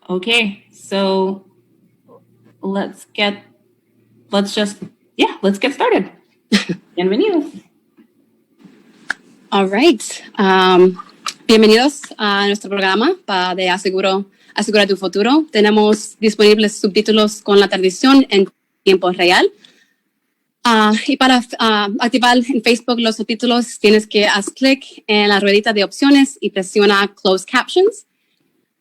Okay, so let's get started. Bienvenidos. All right. Bienvenidos a nuestro programa de Asegura tu Futuro. Tenemos disponibles subtítulos con la traducción en tiempo real. Y para activar en Facebook los subtítulos, tienes que hacer clic en la ruedita de opciones y presiona Closed Captions.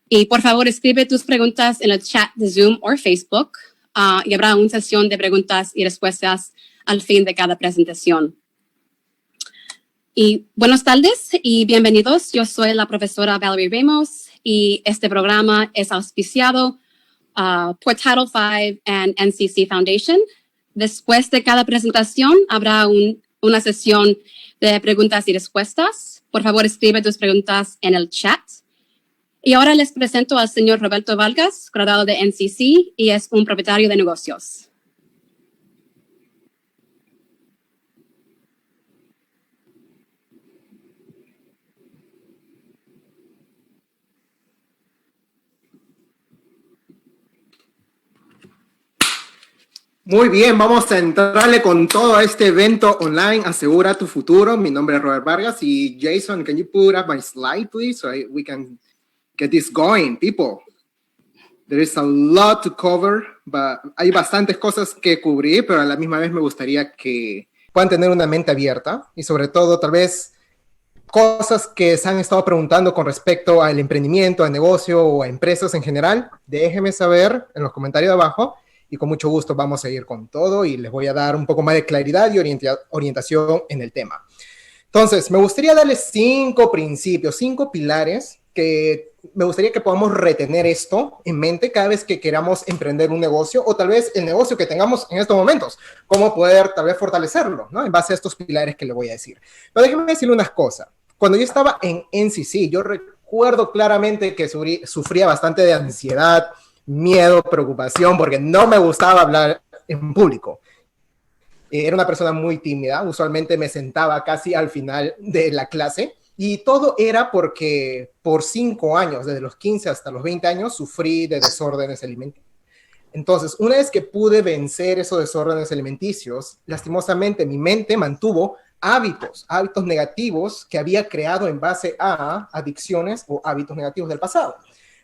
Y por favor, escribe tus preguntas en el chat de Zoom o Facebook. Y habrá una sesión de preguntas y respuestas al fin de cada presentación. Y buenas tardes y bienvenidos. Yo soy la profesora Valerie Ramos y este programa es auspiciado por Title V and NCC Foundation. Después de cada presentación habrá una sesión de preguntas y respuestas. Por favor, escribe tus preguntas en el chat. Y ahora les presento al señor Roberto Vargas, graduado de NCC y es un propietario de negocios. Muy bien, vamos a entrarle con todo a este evento online, Asegura tu Futuro. Mi nombre es Robert Vargas y Jason, can you put up my slide, please, so we can get this going, people? There is a lot to cover, but hay bastantes cosas que cubrir, pero a la misma vez me gustaría que puedan tener una mente abierta y sobre todo tal vez cosas que se han estado preguntando con respecto al emprendimiento, al negocio o a empresas en general. Déjenme saber en los comentarios de abajo. Y con mucho gusto vamos a ir con todo y les voy a dar un poco más de claridad y orientación en el tema. Entonces, me gustaría darles 5 principios, 5 pilares que me gustaría que podamos retener esto en mente cada vez que queramos emprender un negocio o tal vez el negocio que tengamos en estos momentos, cómo poder tal vez fortalecerlo, ¿no? En base a estos pilares que les voy a decir. Pero déjenme decirle unas cosas. Cuando yo estaba en NCC, yo recuerdo claramente que sufría bastante de ansiedad, miedo, preocupación, porque no me gustaba hablar en público. Era una persona muy tímida, usualmente me sentaba casi al final de la clase y todo era porque por 5 años, desde los 15 hasta los 20 años, sufrí de desórdenes alimenticios. Entonces, una vez que pude vencer esos desórdenes alimenticios, lastimosamente mi mente mantuvo hábitos negativos que había creado en base a adicciones o hábitos negativos del pasado.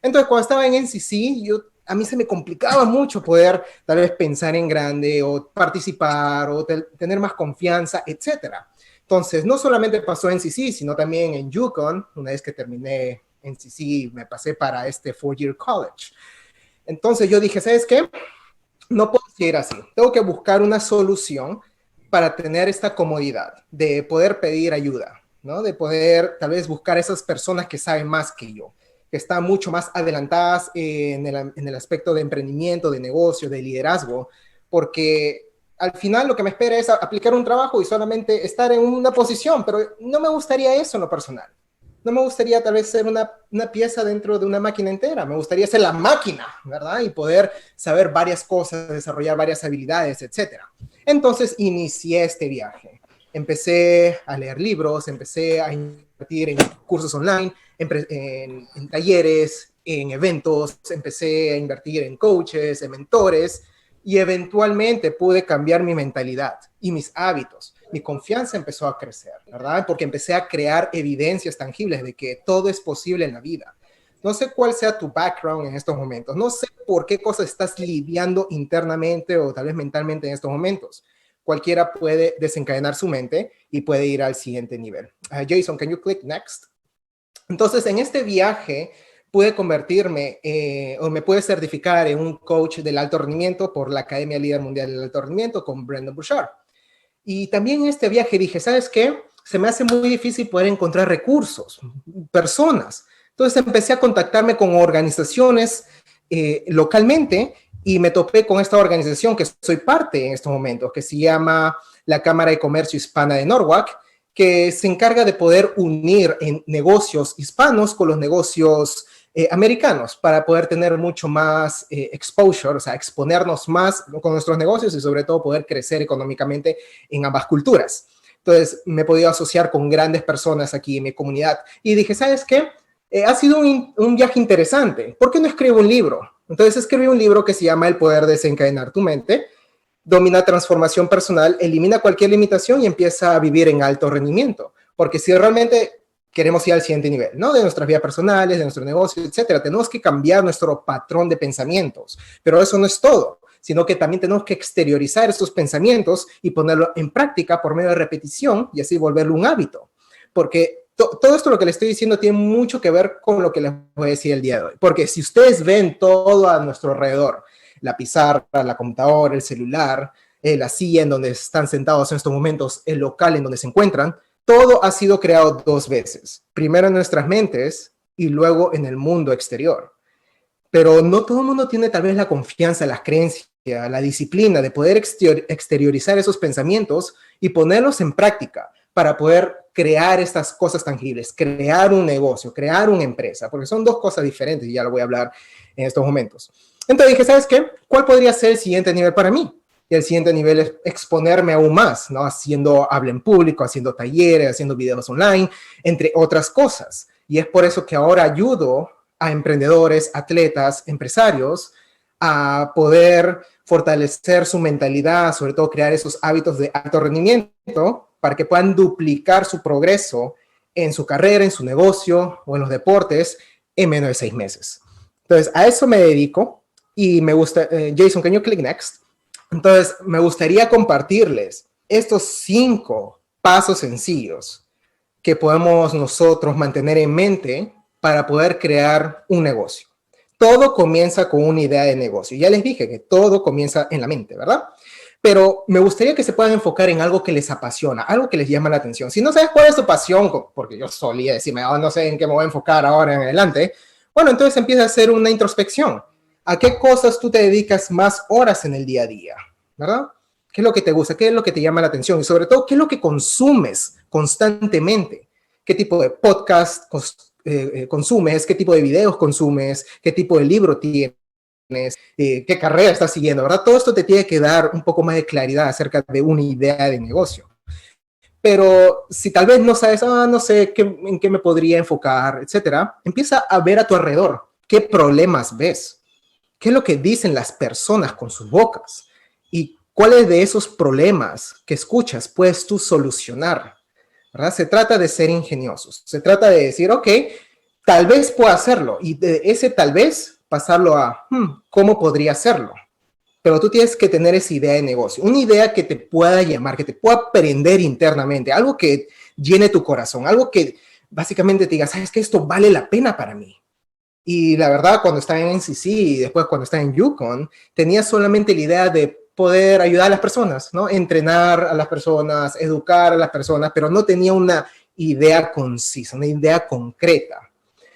Entonces, cuando estaba en NCC, a mí se me complicaba mucho poder tal vez pensar en grande o participar o tener más confianza, etc. Entonces, no solamente pasó en NCC, sino también en UConn. Una vez que terminé NCC, me pasé para este 4-year college. Entonces, yo dije, ¿sabes qué? No puedo seguir así. Tengo que buscar una solución para tener esta comodidad de poder pedir ayuda, ¿no? De poder tal vez buscar a esas personas que saben más que yo, que están mucho más adelantadas en el aspecto de emprendimiento, de negocio, de liderazgo, porque al final lo que me espera es aplicar un trabajo y solamente estar en una posición, pero no me gustaría eso en lo personal. No me gustaría tal vez ser una pieza dentro de una máquina entera, me gustaría ser la máquina, ¿verdad? Y poder saber varias cosas, desarrollar varias habilidades, etc. Entonces inicié este viaje. Empecé a leer libros, empecé a invertir en cursos online, en talleres, en eventos, empecé a invertir en coaches, en mentores, y eventualmente pude cambiar mi mentalidad y mis hábitos. Mi confianza empezó a crecer, ¿verdad? Porque empecé a crear evidencias tangibles de que todo es posible en la vida. No sé cuál sea tu background en estos momentos, no sé por qué cosas estás lidiando internamente o tal vez mentalmente en estos momentos. Cualquiera puede desencadenar su mente y puede ir al siguiente nivel. Jason, can you click next? Entonces, en este viaje pude convertirme o me pude certificar en un coach del alto rendimiento por la Academia Líder Mundial del Alto Rendimiento con Brendon Burchard. Y también en este viaje dije, ¿sabes qué? Se me hace muy difícil poder encontrar recursos, personas. Entonces empecé a contactarme con organizaciones localmente y me topé con esta organización que soy parte en estos momentos, que se llama la Cámara de Comercio Hispana de Norwalk, que se encarga de poder unir en negocios hispanos con los negocios americanos para poder tener mucho más exposure, o sea, exponernos más con nuestros negocios y sobre todo poder crecer económicamente en ambas culturas. Entonces, me he podido asociar con grandes personas aquí en mi comunidad y dije, ¿sabes qué? ha sido un viaje interesante. ¿Por qué no escribo un libro? Entonces escribí un libro que se llama El poder de desencadenar tu mente. Domina transformación personal, elimina cualquier limitación y empieza a vivir en alto rendimiento. Porque si realmente queremos ir al siguiente nivel, ¿no? De nuestras vidas personales, de nuestro negocio, etcétera, tenemos que cambiar nuestro patrón de pensamientos. Pero eso no es todo, sino que también tenemos que exteriorizar esos pensamientos y ponerlo en práctica por medio de repetición y así volverlo un hábito. Porque todo esto lo que les estoy diciendo tiene mucho que ver con lo que les voy a decir el día de hoy. Porque si ustedes ven todo a nuestro alrededor, la pizarra, la computadora, el celular, la silla en donde están sentados en estos momentos, el local en donde se encuentran, todo ha sido creado 2 veces. Primero en nuestras mentes y luego en el mundo exterior. Pero no todo el mundo tiene tal vez la confianza, las creencias, la disciplina de poder exteriorizar esos pensamientos y ponerlos en práctica para poder crear estas cosas tangibles, crear un negocio, crear una empresa, porque son 2 cosas diferentes y ya lo voy a hablar en estos momentos. Entonces dije, ¿sabes qué? ¿Cuál podría ser el siguiente nivel para mí? Y el siguiente nivel es exponerme aún más, ¿no? Haciendo habla en público, haciendo talleres, haciendo videos online, entre otras cosas. Y es por eso que ahora ayudo a emprendedores, atletas, empresarios a poder fortalecer su mentalidad, sobre todo crear esos hábitos de alto rendimiento para que puedan duplicar su progreso en su carrera, en su negocio o en los deportes en menos de 6 meses. Entonces, a eso me dedico y me gusta, Jason, can you click next? Entonces, me gustaría compartirles estos 5 pasos sencillos que podemos nosotros mantener en mente para poder crear un negocio. Todo comienza con una idea de negocio. Ya les dije que todo comienza en la mente, ¿verdad? Pero me gustaría que se puedan enfocar en algo que les apasiona, algo que les llama la atención. Si no sabes cuál es tu pasión, porque yo solía decirme, oh, no sé en qué me voy a enfocar ahora en adelante, bueno, entonces empieza a hacer una introspección. ¿A qué cosas tú te dedicas más horas en el día a día? ¿Verdad? ¿Qué es lo que te gusta? ¿Qué es lo que te llama la atención? Y sobre todo, ¿qué es lo que consumes constantemente? ¿Qué tipo de podcast consumes? ¿Qué tipo de videos consumes? ¿Qué tipo de libro tienes? ¿Qué carrera estás siguiendo? ¿Verdad? Todo esto te tiene que dar un poco más de claridad acerca de una idea de negocio. Pero si tal vez no sabes, no sé en qué me podría enfocar, etcétera, empieza a ver a tu alrededor. ¿Qué problemas ves? ¿Qué es lo que dicen las personas con sus bocas? ¿Y cuáles de esos problemas que escuchas puedes tú solucionar? ¿Verdad? Se trata de ser ingeniosos. Se trata de decir, ok, tal vez pueda hacerlo. Y de ese tal vez pasarlo a, ¿cómo podría hacerlo? Pero tú tienes que tener esa idea de negocio. Una idea que te pueda llamar, que te pueda prender internamente. Algo que llene tu corazón. Algo que básicamente te diga, ¿sabes qué? Esto vale la pena para mí. Y la verdad, cuando estaba en NCC y después cuando estaba en Yukon, tenía solamente la idea de poder ayudar a las personas, ¿no? Entrenar a las personas, educar a las personas, pero no tenía una idea concisa, una idea concreta.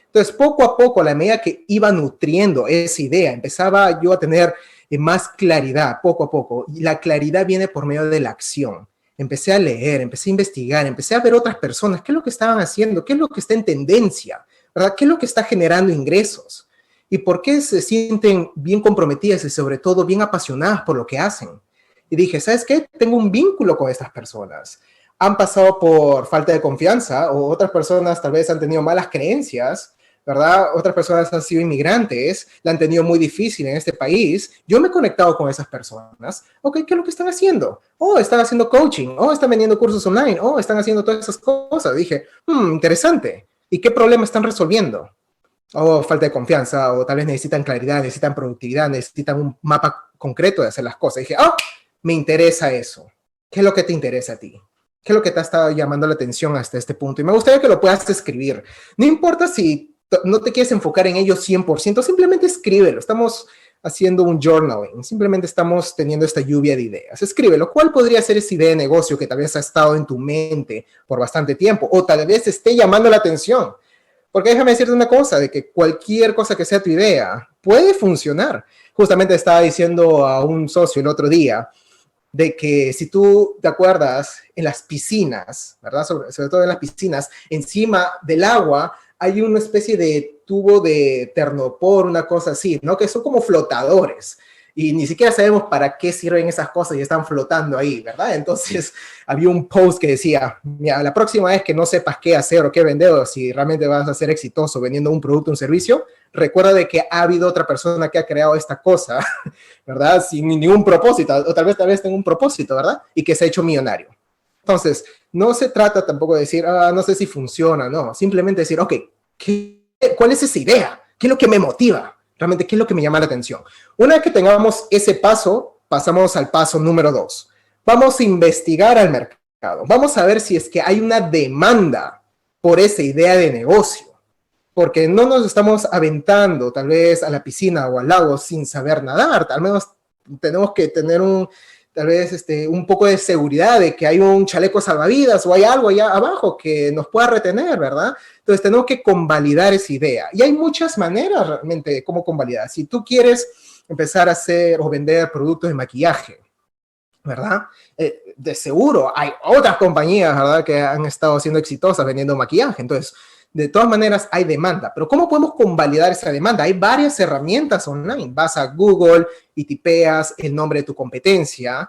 Entonces, poco a poco, a la medida que iba nutriendo esa idea, empezaba yo a tener más claridad, poco a poco. Y la claridad viene por medio de la acción. Empecé a leer, empecé a investigar, empecé a ver otras personas, qué es lo que estaban haciendo, qué es lo que está en tendencia, ¿verdad? ¿Qué es lo que está generando ingresos? ¿Y por qué se sienten bien comprometidas y sobre todo bien apasionadas por lo que hacen? Y dije, ¿sabes qué? Tengo un vínculo con estas personas. Han pasado por falta de confianza o otras personas tal vez han tenido malas creencias, ¿verdad? Otras personas han sido inmigrantes, la han tenido muy difícil en este país. Yo me he conectado con esas personas. Ok, ¿qué es lo que están haciendo? Oh, están haciendo coaching. Oh, están vendiendo cursos online. Oh, están haciendo todas esas cosas. Dije, interesante. ¿Y qué problema están resolviendo? O falta de confianza, o tal vez necesitan claridad, necesitan productividad, necesitan un mapa concreto de hacer las cosas. Dije, me interesa eso. ¿Qué es lo que te interesa a ti? ¿Qué es lo que te ha estado llamando la atención hasta este punto? Y me gustaría que lo puedas escribir. No importa si no te quieres enfocar en ello 100%, simplemente escríbelo. Estamos haciendo un journaling, simplemente estamos teniendo esta lluvia de ideas. Escríbelo. ¿Cuál podría ser esa idea de negocio que tal vez ha estado en tu mente por bastante tiempo? O tal vez te esté llamando la atención. Porque déjame decirte una cosa, de que cualquier cosa que sea tu idea puede funcionar. Justamente estaba diciendo a un socio el otro día de que si tú te acuerdas, en las piscinas, ¿verdad? Sobre todo en las piscinas, encima del agua hay una especie de tubo de ternopor, una cosa así, ¿no? Que son como flotadores. y ni siquiera sabemos para qué sirven esas cosas y están flotando ahí, ¿verdad? Entonces, había un post que decía, mira, la próxima vez que no sepas qué hacer o qué vender, o si realmente vas a ser exitoso vendiendo un producto o un servicio, recuerda de que ha habido otra persona que ha creado esta cosa, ¿verdad? Sin ningún propósito, o tal vez tenga un propósito, ¿verdad? Y que se ha hecho millonario. Entonces, no se trata tampoco de decir, no sé si funciona, no. Simplemente decir, ok, ¿cuál es esa idea? ¿Qué es lo que me motiva? Realmente, ¿qué es lo que me llama la atención? Una vez que tengamos ese paso, pasamos al paso número 2. Vamos a investigar al mercado. Vamos a ver si es que hay una demanda por esa idea de negocio. Porque no nos estamos aventando tal vez a la piscina o al lago sin saber nadar. Al menos tenemos que tener tal vez un poco de seguridad de que hay un chaleco salvavidas o hay algo allá abajo que nos pueda retener, ¿verdad? Entonces tenemos que convalidar esa idea. Y hay muchas maneras realmente de cómo convalidar. Si tú quieres empezar a hacer o vender productos de maquillaje, ¿verdad? De seguro hay otras compañías, ¿verdad?, que han estado siendo exitosas vendiendo maquillaje. Entonces, de todas maneras hay demanda, pero ¿cómo podemos convalidar esa demanda? Hay varias herramientas online. Vas a Google y tipeas el nombre de tu competencia,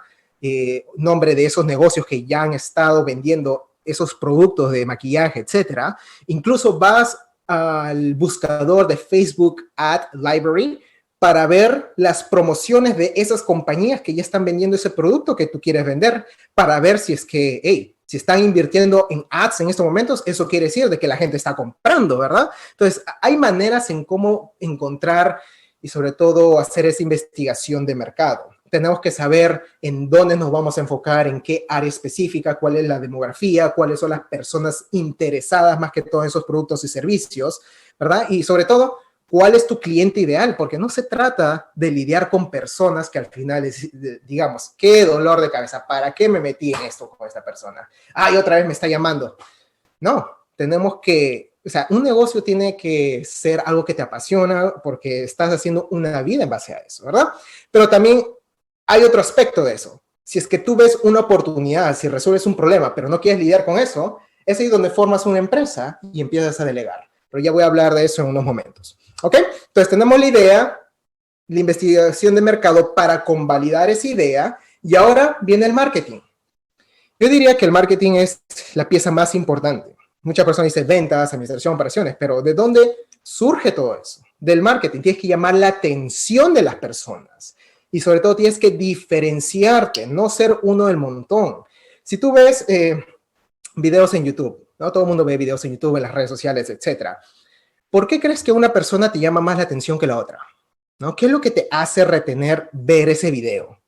nombre de esos negocios que ya han estado vendiendo esos productos de maquillaje, etcétera. Incluso vas al buscador de Facebook Ad Library para ver las promociones de esas compañías que ya están vendiendo ese producto que tú quieres vender, para ver si es que, hey, si están invirtiendo en ads en estos momentos, eso quiere decir de que la gente está comprando, ¿verdad? Entonces, hay maneras en cómo encontrar y sobre todo hacer esa investigación de mercado. Tenemos que saber en dónde nos vamos a enfocar, en qué área específica, cuál es la demografía, cuáles son las personas interesadas más que todos esos productos y servicios, ¿verdad? Y sobre todo, ¿cuál es tu cliente ideal? Porque no se trata de lidiar con personas que al final, digamos, qué dolor de cabeza, ¿para qué me metí en esto con esta persona? Y otra vez me está llamando. No, tenemos que, o sea, un negocio tiene que ser algo que te apasiona porque estás haciendo una vida en base a eso, ¿verdad? Pero también hay otro aspecto de eso. Si es que tú ves una oportunidad, si resuelves un problema, pero no quieres lidiar con eso, es ahí donde formas una empresa y empiezas a delegar. Pero ya voy a hablar de eso en unos momentos. ¿Ok? Entonces tenemos la idea, la investigación de mercado para convalidar esa idea, y ahora viene el marketing. Yo diría que el marketing es la pieza más importante. Muchas personas dicen ventas, administración, operaciones, pero ¿de dónde surge todo eso? Del marketing. Tienes que llamar la atención de las personas y sobre todo tienes que diferenciarte, no ser uno del montón. Si tú ves videos en YouTube, ¿no? Todo el mundo ve videos en YouTube, en las redes sociales, etcétera. ¿Por qué crees que una persona te llama más la atención que la otra? ¿No? ¿Qué es lo que te hace retener ver ese video?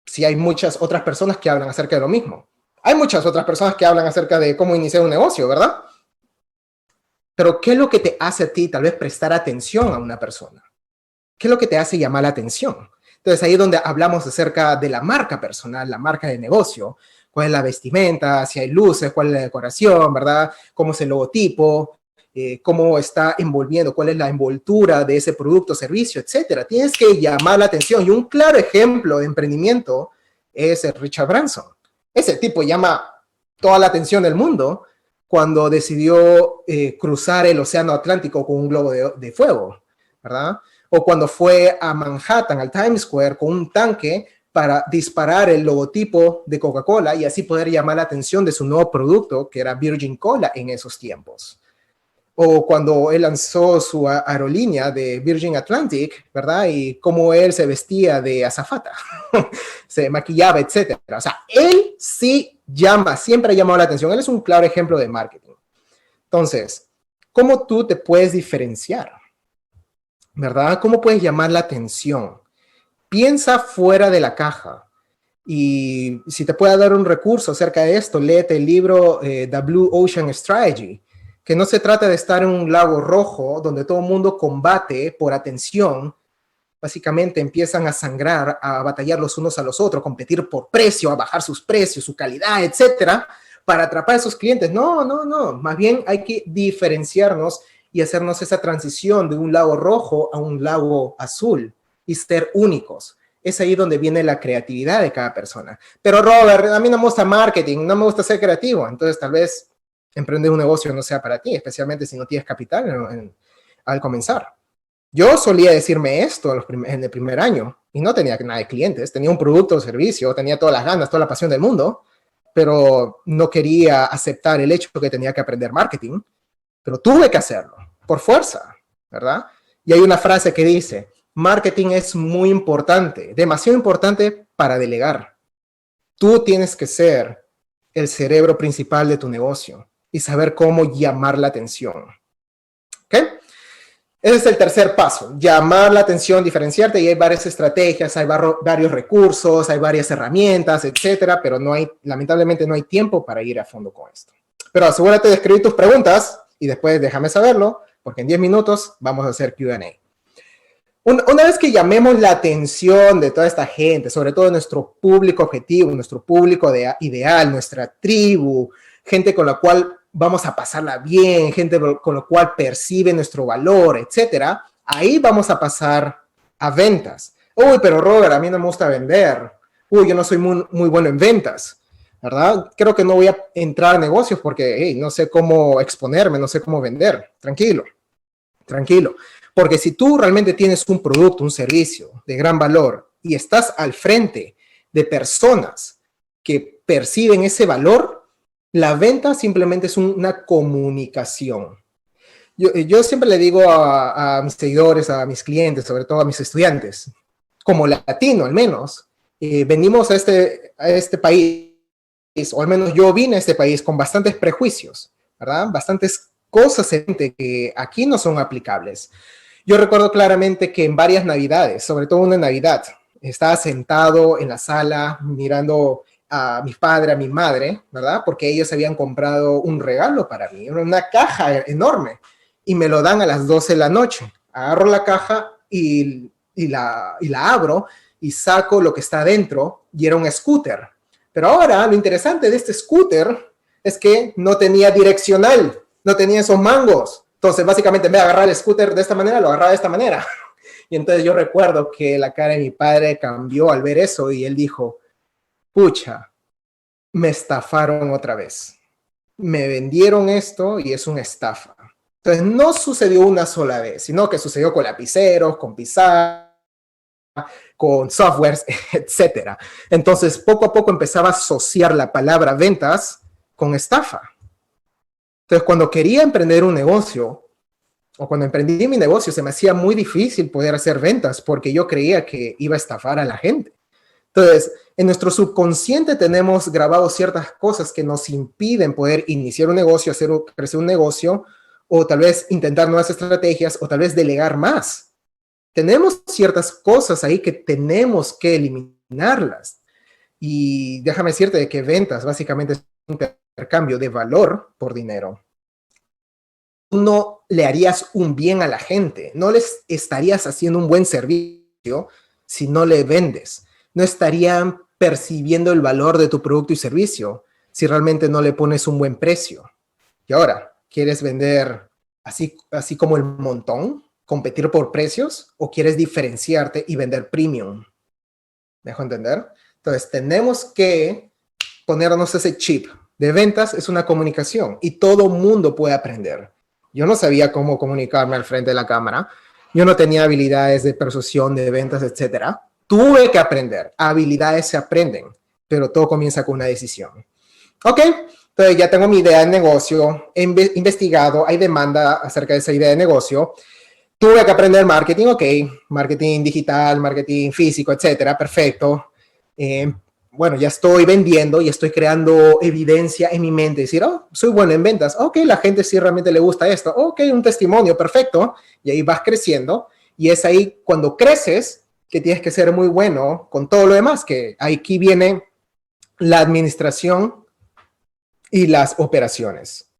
Si hay muchas otras personas que hablan acerca de lo mismo. Hay muchas otras personas que hablan acerca de cómo iniciar un negocio, ¿verdad? Pero ¿qué es lo que te hace a ti tal vez prestar atención a una persona? ¿Qué es lo que te hace llamar la atención? Entonces ahí es donde hablamos acerca de la marca personal, la marca de negocio. ¿Cuál es la vestimenta? Si hay luces, cuál es la decoración, ¿verdad? ¿Cómo es el logotipo? Cómo está envolviendo, cuál es la envoltura de ese producto, servicio, etcétera. Tienes que llamar la atención. Y un claro ejemplo de emprendimiento es el Richard Branson. Ese tipo llama toda la atención del mundo cuando decidió cruzar el océano Atlántico con un globo de fuego, ¿verdad? O cuando fue a Manhattan, al Times Square, con un tanque para disparar el logotipo de Coca-Cola y así poder llamar la atención de su nuevo producto, que era Virgin Cola en esos tiempos. O cuando él lanzó su aerolínea de Virgin Atlantic, ¿verdad? Y cómo él se vestía de azafata, se maquillaba, etcétera. O sea, él sí siempre ha llamado la atención. Él es un claro ejemplo de marketing. Entonces, ¿cómo tú te puedes diferenciar? ¿Verdad? ¿Cómo puedes llamar la atención? Piensa fuera de la caja. Y si te puedo dar un recurso acerca de esto, léete el libro The Blue Ocean Strategy, que no se trata de estar en un lago rojo donde todo el mundo combate por atención. Básicamente empiezan a sangrar, a batallar los unos a los otros, competir por precio, a bajar sus precios, su calidad, etcétera, para atrapar a esos clientes. No. Más bien hay que diferenciarnos y hacernos esa transición de un lago rojo a un lago azul y ser únicos. Es ahí donde viene la creatividad de cada persona. Pero Robert, a mí no me gusta marketing, no me gusta ser creativo, entonces tal vez emprender un negocio no sea para ti, especialmente si no tienes capital al comenzar. Yo solía decirme esto en el primer año y no tenía nada de clientes, tenía un producto o servicio, tenía todas las ganas, toda la pasión del mundo, pero no quería aceptar el hecho de que tenía que aprender marketing, pero tuve que hacerlo, por fuerza, ¿verdad? Y hay una frase que dice, marketing es muy importante, demasiado importante para delegar. Tú tienes que ser el cerebro principal de tu negocio y saber cómo llamar la atención. ¿Ok? Ese es el tercer paso, llamar la atención, diferenciarte, y hay varias estrategias, hay varios recursos, hay varias herramientas, etcétera, pero lamentablemente no hay tiempo para ir a fondo con esto. Pero asegúrate de escribir tus preguntas y después déjame saberlo, porque en 10 minutos vamos a hacer Q&A. Una vez que llamemos la atención de toda esta gente, sobre todo nuestro público objetivo, nuestro público ideal, nuestra tribu, gente con la cual vamos a pasarla bien, gente con la cual percibe nuestro valor, etcétera, ahí vamos a pasar a ventas. Uy, pero Robert, a mí no me gusta vender. Uy, yo no soy muy bueno en ventas, ¿verdad? Creo que no voy a entrar a negocios porque hey, no sé cómo exponerme, no sé cómo vender. Tranquilo, tranquilo. Porque si tú realmente tienes un producto, un servicio de gran valor y estás al frente de personas que perciben ese valor, la venta simplemente es una comunicación. Yo siempre le digo a mis seguidores, a mis clientes, sobre todo a mis estudiantes, como latino al menos, venimos a este país, o al menos yo vine a este país con bastantes prejuicios, ¿verdad? Bastantes cosas que aquí no son aplicables. Yo recuerdo claramente que en varias Navidades, sobre todo una Navidad, estaba sentado en la sala mirando a mi padre, a mi madre, ¿verdad? Porque ellos habían comprado un regalo para mí, una caja enorme, y me lo dan a las 12 de la noche. Agarro la caja y la abro y saco lo que está adentro, y era un scooter. Pero ahora lo interesante de este scooter es que no tenía direccional, no tenía esos mangos. Entonces, básicamente, en vez de agarrar el scooter de esta manera, lo agarraba de esta manera. Y entonces yo recuerdo que la cara de mi padre cambió al ver eso y él dijo, pucha, me estafaron otra vez. Me vendieron esto y es una estafa. Entonces, no sucedió una sola vez, sino que sucedió con lapiceros, con pizarra, con softwares, etcétera. Entonces, poco a poco empezaba a asociar la palabra ventas con estafa. Entonces, cuando quería emprender un negocio, o cuando emprendí mi negocio, se me hacía muy difícil poder hacer ventas porque yo creía que iba a estafar a la gente. Entonces, en nuestro subconsciente tenemos grabados ciertas cosas que nos impiden poder iniciar un negocio, crecer un negocio, o tal vez intentar nuevas estrategias, o tal vez delegar más. Tenemos ciertas cosas ahí que tenemos que eliminarlas. Y déjame decirte que ventas básicamente es un intercambio de valor por dinero. No le harías un bien a la gente, no les estarías haciendo un buen servicio si no le vendes. No estarían percibiendo el valor de tu producto y servicio si realmente no le pones un buen precio. Y ahora, ¿quieres vender así como el montón? ¿Competir por precios? ¿O quieres diferenciarte y vender premium? ¿Me dejo entender? Entonces, tenemos que ponernos ese chip. De ventas es una comunicación y todo mundo puede aprender. Yo no sabía cómo comunicarme al frente de la cámara. Yo no tenía habilidades de persuasión, de ventas, etcétera. Tuve que aprender. Habilidades se aprenden, pero todo comienza con una decisión. Ok, entonces ya tengo mi idea de negocio, he investigado, hay demanda acerca de esa idea de negocio. Tuve que aprender marketing, ok, marketing digital, marketing físico, etcétera, perfecto. Bueno, ya estoy vendiendo y estoy creando evidencia en mi mente. Decir, oh, soy bueno en ventas. Ok, la gente sí realmente le gusta esto. Ok, un testimonio, perfecto. Y ahí vas creciendo. Y es ahí cuando creces que tienes que ser muy bueno con todo lo demás. Que aquí viene la administración y las operaciones.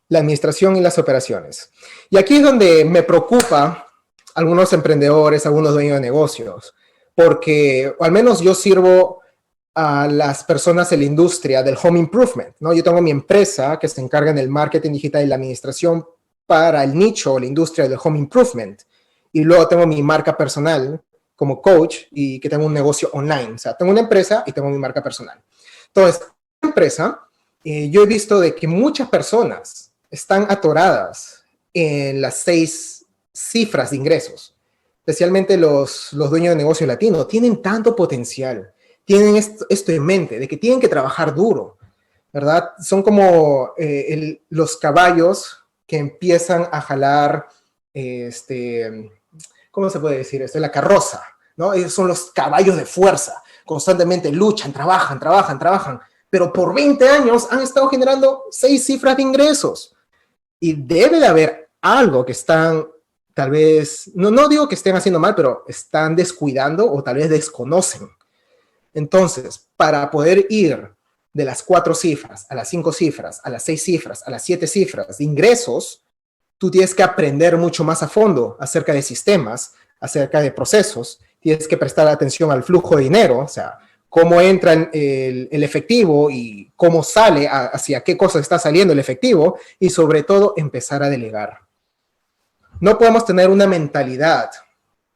La administración y las operaciones. Y aquí es donde me preocupa algunos emprendedores, algunos dueños de negocios. Porque al menos yo sirvo a las personas en la industria del home improvement, ¿no? Yo tengo mi empresa que se encarga en el marketing digital y la administración para el nicho, la industria del home improvement. Y luego tengo mi marca personal como coach y que tengo un negocio online. O sea, tengo una empresa y tengo mi marca personal. Entonces, en empresa, yo he visto de que muchas personas están atoradas en las seis cifras de ingresos, especialmente los dueños de negocio latino, tienen tanto potencial, tienen esto en mente, de que tienen que trabajar duro, ¿verdad? Son como los caballos que empiezan a jalar, ¿cómo se puede decir esto? La carroza, ¿no? Ellos son los caballos de fuerza, constantemente luchan, trabajan, pero por 20 años han estado generando 6 cifras de ingresos. Y debe de haber algo que están, tal vez, no digo que estén haciendo mal, pero están descuidando o tal vez desconocen. Entonces, para poder ir de las 4 cifras a las 5 cifras, a las 6 cifras, a las 7 cifras de ingresos, tú tienes que aprender mucho más a fondo acerca de sistemas, acerca de procesos, tienes que prestar atención al flujo de dinero, o sea, cómo entra el efectivo y cómo sale, hacia qué cosas está saliendo el efectivo, y sobre todo empezar a delegar. No podemos tener una mentalidad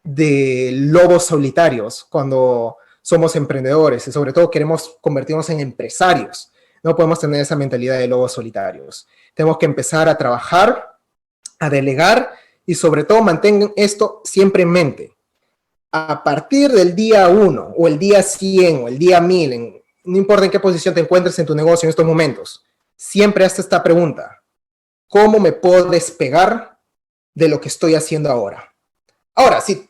de lobos solitarios cuando somos emprendedores y sobre todo queremos convertirnos en empresarios. No podemos tener esa mentalidad de lobos solitarios. Tenemos que empezar a trabajar, a delegar y sobre todo mantengan esto siempre en mente. A partir del día 1 o el día 100 o el día 1000, no importa en qué posición te encuentres en tu negocio en estos momentos, siempre hazte esta pregunta: ¿cómo me puedo despegar de lo que estoy haciendo ahora? Ahora, si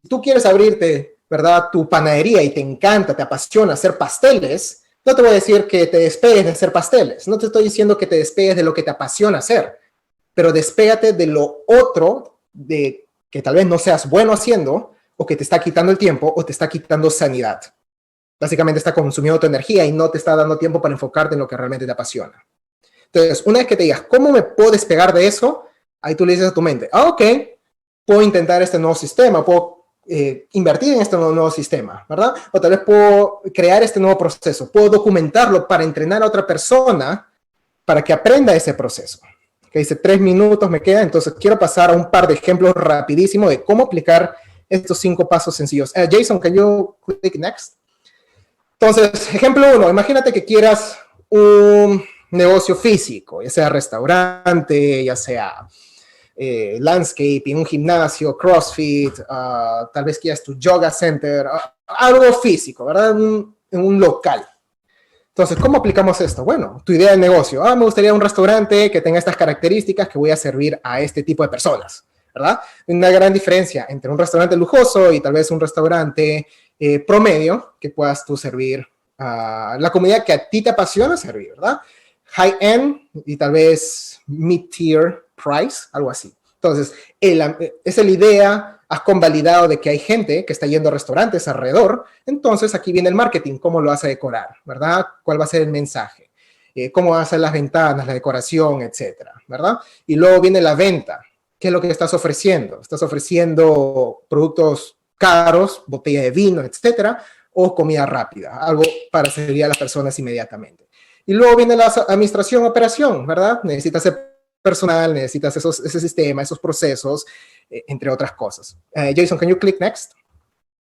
tú quieres abrirte, ¿verdad?, tu panadería y te encanta, te apasiona hacer pasteles, no te voy a decir que te despegues de hacer pasteles, no te estoy diciendo que te despegues de lo que te apasiona hacer, pero despégate de lo otro, de que tal vez no seas bueno haciendo, o que te está quitando el tiempo, o te está quitando sanidad. Básicamente está consumiendo tu energía y no te está dando tiempo para enfocarte en lo que realmente te apasiona. Entonces, una vez que te digas, ¿cómo me puedo despegar de eso? Ahí tú le dices a tu mente, ok, puedo intentar este nuevo sistema, puedo invertir en este nuevo sistema, ¿verdad? O tal vez puedo crear este nuevo proceso, puedo documentarlo para entrenar a otra persona para que aprenda ese proceso. Que dice 3 minutos me queda, entonces quiero pasar a un par de ejemplos rapidísimo de cómo aplicar estos 5 pasos sencillos. Jason, can you click next? Entonces, ejemplo 1, imagínate que quieras un negocio físico, ya sea restaurante, ya sea landscaping, un gimnasio, CrossFit, tal vez quieras tu yoga center, algo físico, ¿verdad? En un local. Entonces, ¿cómo aplicamos esto? Bueno, tu idea de negocio. Me gustaría un restaurante que tenga estas características que voy a servir a este tipo de personas, ¿verdad? Una gran diferencia entre un restaurante lujoso y tal vez un restaurante promedio que puedas tú servir a la comunidad que a ti te apasiona servir, ¿verdad? High-end y tal vez mid-tier price, algo así. Entonces, esa es la idea. Has convalidado de que hay gente que está yendo a restaurantes alrededor. Entonces, aquí viene el marketing. ¿Cómo lo vas a decorar? ¿Verdad? ¿Cuál va a ser el mensaje? ¿Cómo vas a hacer las ventanas, la decoración, etcétera? ¿Verdad? Y luego viene la venta. ¿Qué es lo que estás ofreciendo? ¿Estás ofreciendo productos caros, botella de vino, etcétera? ¿O comida rápida? Algo para servir a las personas inmediatamente. Y luego viene la administración, operación, ¿verdad? Necesitas ser personal, necesitas ese sistema, esos procesos, entre otras cosas. Jason, can you click next?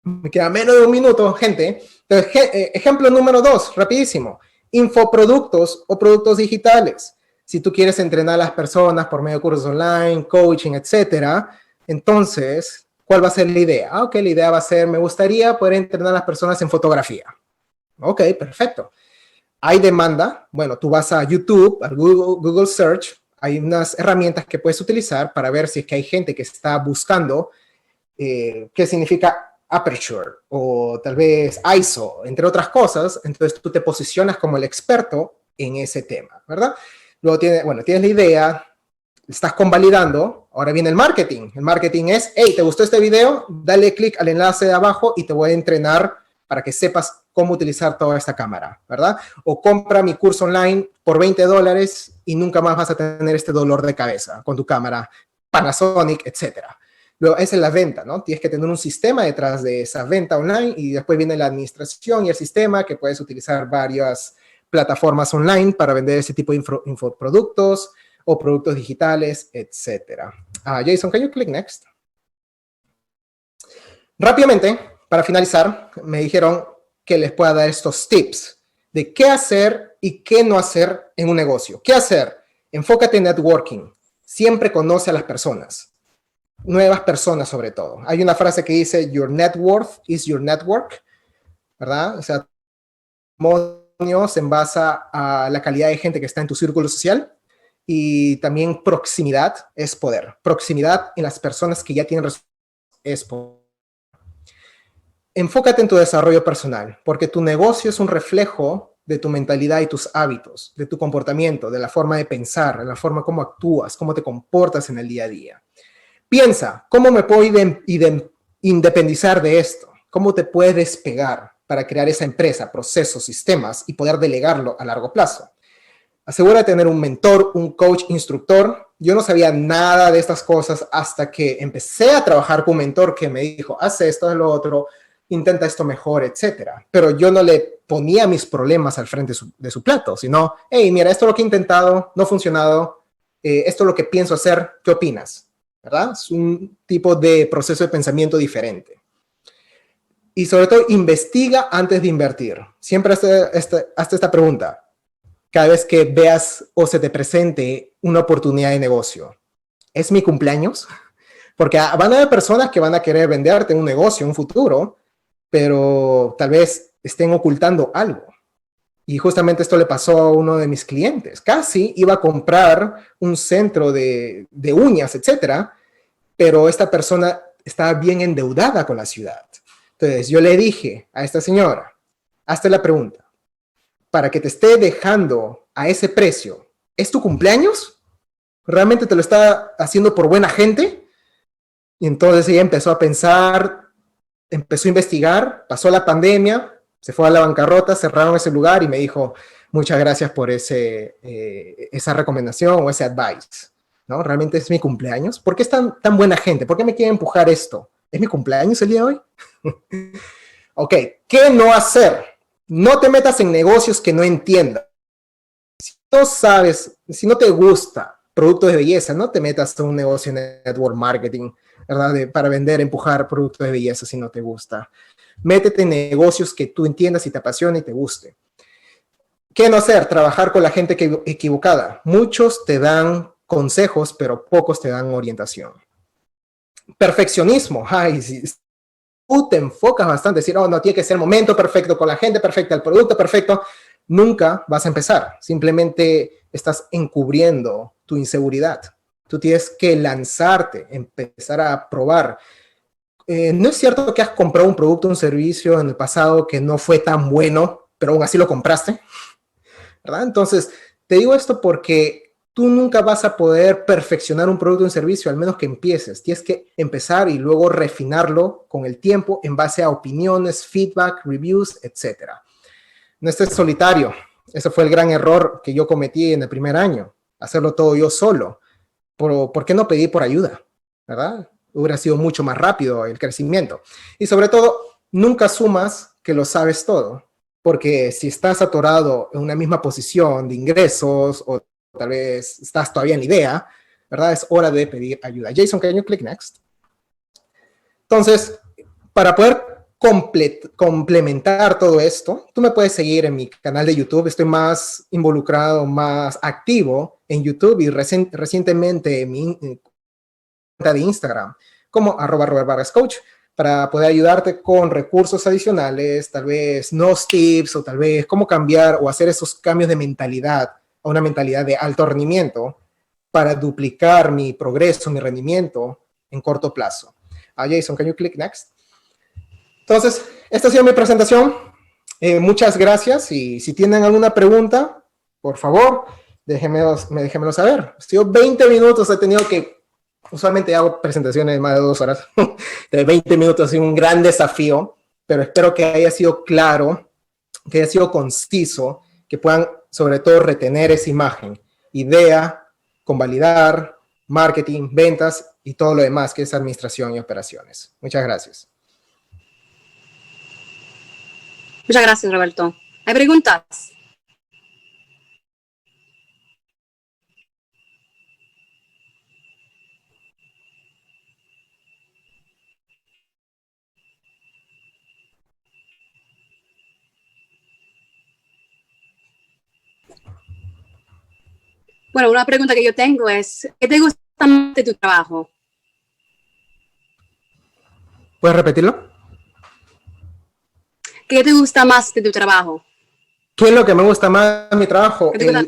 Me queda menos de 1 minuto, gente. Entonces, ejemplo número 2, rapidísimo. Infoproductos o productos digitales. Si tú quieres entrenar a las personas por medio de cursos online, coaching, etcétera, entonces, ¿cuál va a ser la idea? Ok, la idea va a ser, me gustaría poder entrenar a las personas en fotografía. Ok, perfecto. ¿Hay demanda? Bueno, tú vas a YouTube, a Google Search. Hay unas herramientas que puedes utilizar para ver si es que hay gente que está buscando qué significa Aperture o tal vez ISO, entre otras cosas. Entonces tú te posicionas como el experto en ese tema, ¿verdad? Luego tienes la idea, estás convalidando. Ahora viene el marketing. El marketing es, hey, ¿te gustó este video? Dale clic al enlace de abajo y te voy a entrenar para que sepas cómo utilizar toda esta cámara, ¿verdad? O compra mi curso online por $20 y nunca más vas a tener este dolor de cabeza con tu cámara Panasonic, etcétera. Luego, esa es la venta, ¿no? Tienes que tener un sistema detrás de esa venta online y después viene la administración y el sistema que puedes utilizar varias plataformas online para vender ese tipo de infoproductos o productos digitales, etcétera. Jason, can you click next? Rápidamente, para finalizar, me dijeron que les pueda dar estos tips de qué hacer y qué no hacer en un negocio. ¿Qué hacer? Enfócate en networking. Siempre conoce a las personas. nuevas personas sobre todo. Hay una frase que dice, your net worth is your network, ¿verdad? O sea, patrimonio se basa a la calidad de gente que está en tu círculo social y también proximidad es poder. Proximidad en las personas que ya tienen resultados es poder. Enfócate en tu desarrollo personal, porque tu negocio es un reflejo de tu mentalidad y tus hábitos, de tu comportamiento, de la forma de pensar, de la forma como actúas, cómo te comportas en el día a día. Piensa, ¿cómo me puedo independizar de esto? ¿Cómo te puedes despegar para crear esa empresa, procesos, sistemas y poder delegarlo a largo plazo? Asegura de tener un mentor, un coach, instructor. Yo no sabía nada de estas cosas hasta que empecé a trabajar con un mentor que me dijo, haz esto, haz lo otro, intenta esto mejor, etcétera. Pero yo no le ponía mis problemas al frente de su plato, sino, hey, mira, esto es lo que he intentado, no ha funcionado, esto es lo que pienso hacer, ¿qué opinas? ¿Verdad? Es un tipo de proceso de pensamiento diferente. Y sobre todo, investiga antes de invertir. Siempre hazte esta pregunta cada vez que veas o se te presente una oportunidad de negocio. ¿Es mi cumpleaños? Porque van a haber personas que van a querer venderte un negocio, un futuro, pero tal vez estén ocultando algo. Y justamente esto le pasó a uno de mis clientes. Casi iba a comprar un centro de uñas, etcétera, pero esta persona estaba bien endeudada con la ciudad. Entonces yo le dije a esta señora, hazte la pregunta, para que te esté dejando a ese precio, ¿es tu cumpleaños? ¿Realmente te lo está haciendo por buena gente? Y entonces ella empezó a pensar, empezó a investigar, pasó la pandemia, se fue a la bancarrota, cerraron ese lugar y me dijo, muchas gracias por esa recomendación o ese advice, ¿no? ¿Realmente es mi cumpleaños? ¿Por qué es tan buena gente? ¿Por qué me quiere empujar esto? ¿Es mi cumpleaños el día de hoy? Ok, ¿qué no hacer? No te metas en negocios que no entiendas. Si no sabes, si no te gusta productos de belleza, no te metas en un negocio de network marketing, ¿verdad? Para vender, empujar productos de belleza si no te gusta. Métete en negocios que tú entiendas y te apasione y te guste. ¿Qué no hacer? Trabajar con la gente equivocada. Muchos te dan consejos, pero pocos te dan orientación. Perfeccionismo. Ay, si tú te enfocas bastante, decir, oh, no, tiene que ser el momento perfecto, con la gente perfecta, el producto perfecto, nunca vas a empezar. Simplemente estás encubriendo tu inseguridad. Tú tienes que lanzarte, empezar a probar. No es cierto que has comprado un producto o un servicio en el pasado que no fue tan bueno, pero aún así lo compraste, ¿verdad? Entonces, te digo esto porque tú nunca vas a poder perfeccionar un producto o un servicio, al menos que empieces. Tienes que empezar y luego refinarlo con el tiempo en base a opiniones, feedback, reviews, etc. No estés solitario. Ese fue el gran error que yo cometí en el primer año, hacerlo todo yo solo. ¿Por qué no pedí por ayuda? ¿Verdad? Hubiera sido mucho más rápido el crecimiento. Y sobre todo, nunca asumas que lo sabes todo, porque si estás atorado en una misma posición de ingresos o tal vez estás todavía en la idea, ¿verdad? Es hora de pedir ayuda. Jason, can you click next? Entonces, para poder complementar todo esto, tú me puedes seguir en mi canal de YouTube. Estoy más involucrado, más activo en YouTube y recientemente en mi cuenta de Instagram como @RobertVargasCoach para poder ayudarte con recursos adicionales, tal vez nuevos tips o tal vez cómo cambiar o hacer esos cambios de mentalidad a una mentalidad de alto rendimiento para duplicar mi progreso, mi rendimiento en corto plazo. Jason, can you click next? Entonces, esta ha sido mi presentación. Muchas gracias y si tienen alguna pregunta, por favor, déjenmelo saber. Ha sido 20 minutos, he tenido que, usualmente hago presentaciones de más de 2 horas, de 20 minutos, ha sido un gran desafío, pero espero que haya sido claro, que haya sido conciso, que puedan sobre todo retener esa imagen, idea, convalidar, marketing, ventas y todo lo demás que es administración y operaciones. Muchas gracias. Muchas gracias, Roberto. ¿Hay preguntas? Bueno, una pregunta que yo tengo es, ¿qué te gusta más de tu trabajo? ¿Puedes repetirlo? ¿Qué te gusta más de tu trabajo? ¿Qué es lo que me gusta más de mi trabajo? ¿Qué te gusta?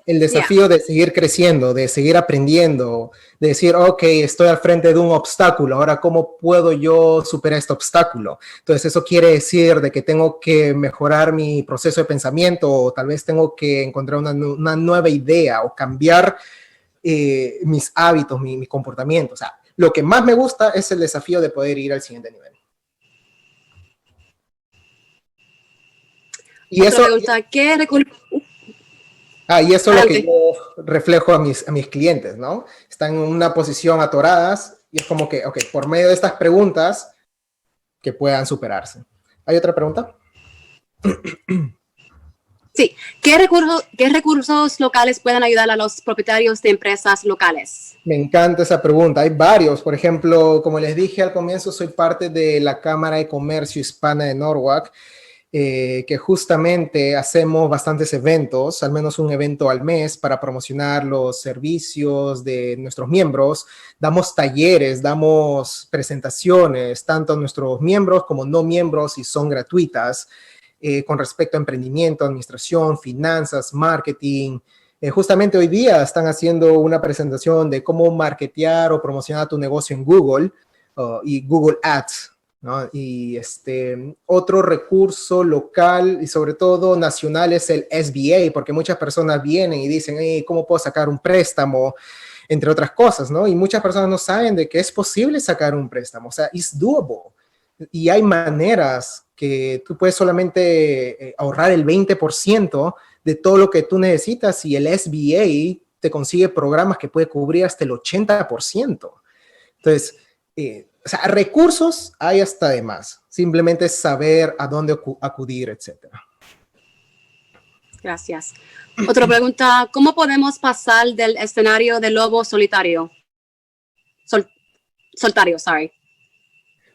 El desafío de seguir creciendo, de seguir aprendiendo, de decir, ok, estoy al frente de un obstáculo, ahora ¿cómo puedo yo superar este obstáculo? Entonces eso quiere decir de que tengo que mejorar mi proceso de pensamiento o tal vez tengo que encontrar una nueva idea o cambiar mis hábitos, mi comportamiento. O sea, lo que más me gusta es el desafío de poder ir al siguiente nivel. Y Otra eso, pregunta, ¿qué recursos? y eso es lo que Adelante. yo reflejo a mis clientes, ¿no? Están en una posición atoradas y es como que, ok, por medio de estas preguntas que puedan superarse. ¿Hay otra pregunta? Sí, ¿qué recursos locales pueden ayudar a los propietarios de empresas locales? Me encanta esa pregunta. Hay varios. Por ejemplo, como les dije al comienzo, soy parte de la Cámara de Comercio Hispana de Norwalk, que justamente hacemos bastantes eventos, al menos un evento al mes para promocionar los servicios de nuestros miembros. Damos talleres, damos presentaciones, tanto a nuestros miembros como no miembros y son gratuitas, con respecto a emprendimiento, administración, finanzas, marketing. Justamente hoy día están haciendo una presentación de cómo marketear o promocionar tu negocio en Google y Google Ads, ¿no? Y otro recurso local y sobre todo nacional es el SBA, porque muchas personas vienen y dicen, hey, ¿cómo puedo sacar un préstamo? Entre otras cosas, ¿no? Y muchas personas no saben de que es posible sacar un préstamo, o sea, it's doable. Y hay maneras que tú puedes solamente ahorrar el 20% de todo lo que tú necesitas y el SBA te consigue programas que puede cubrir hasta el 80%. Entonces, o sea, recursos hay hasta de más. Simplemente saber a dónde acudir, etcétera. Gracias. Otra pregunta, ¿cómo podemos pasar del escenario del lobo solitario? Soltario, sorry.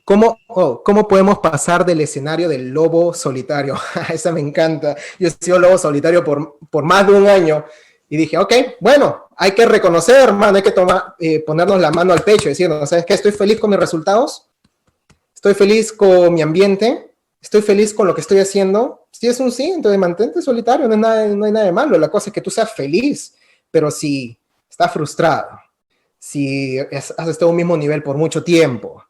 ¿Cómo podemos pasar del escenario del lobo solitario? Esa me encanta. Yo he sido lobo solitario por más de un año y dije, ok, bueno, hay que reconocer, hermano, hay que ponernos la mano al pecho y decir, ¿sabes qué? Estoy feliz con mis resultados, estoy feliz con mi ambiente, estoy feliz con lo que estoy haciendo. Si es un sí, entonces mantente solitario, no hay nada de malo. La cosa es que tú seas feliz, pero si estás frustrado, si has estado en un mismo nivel por mucho tiempo,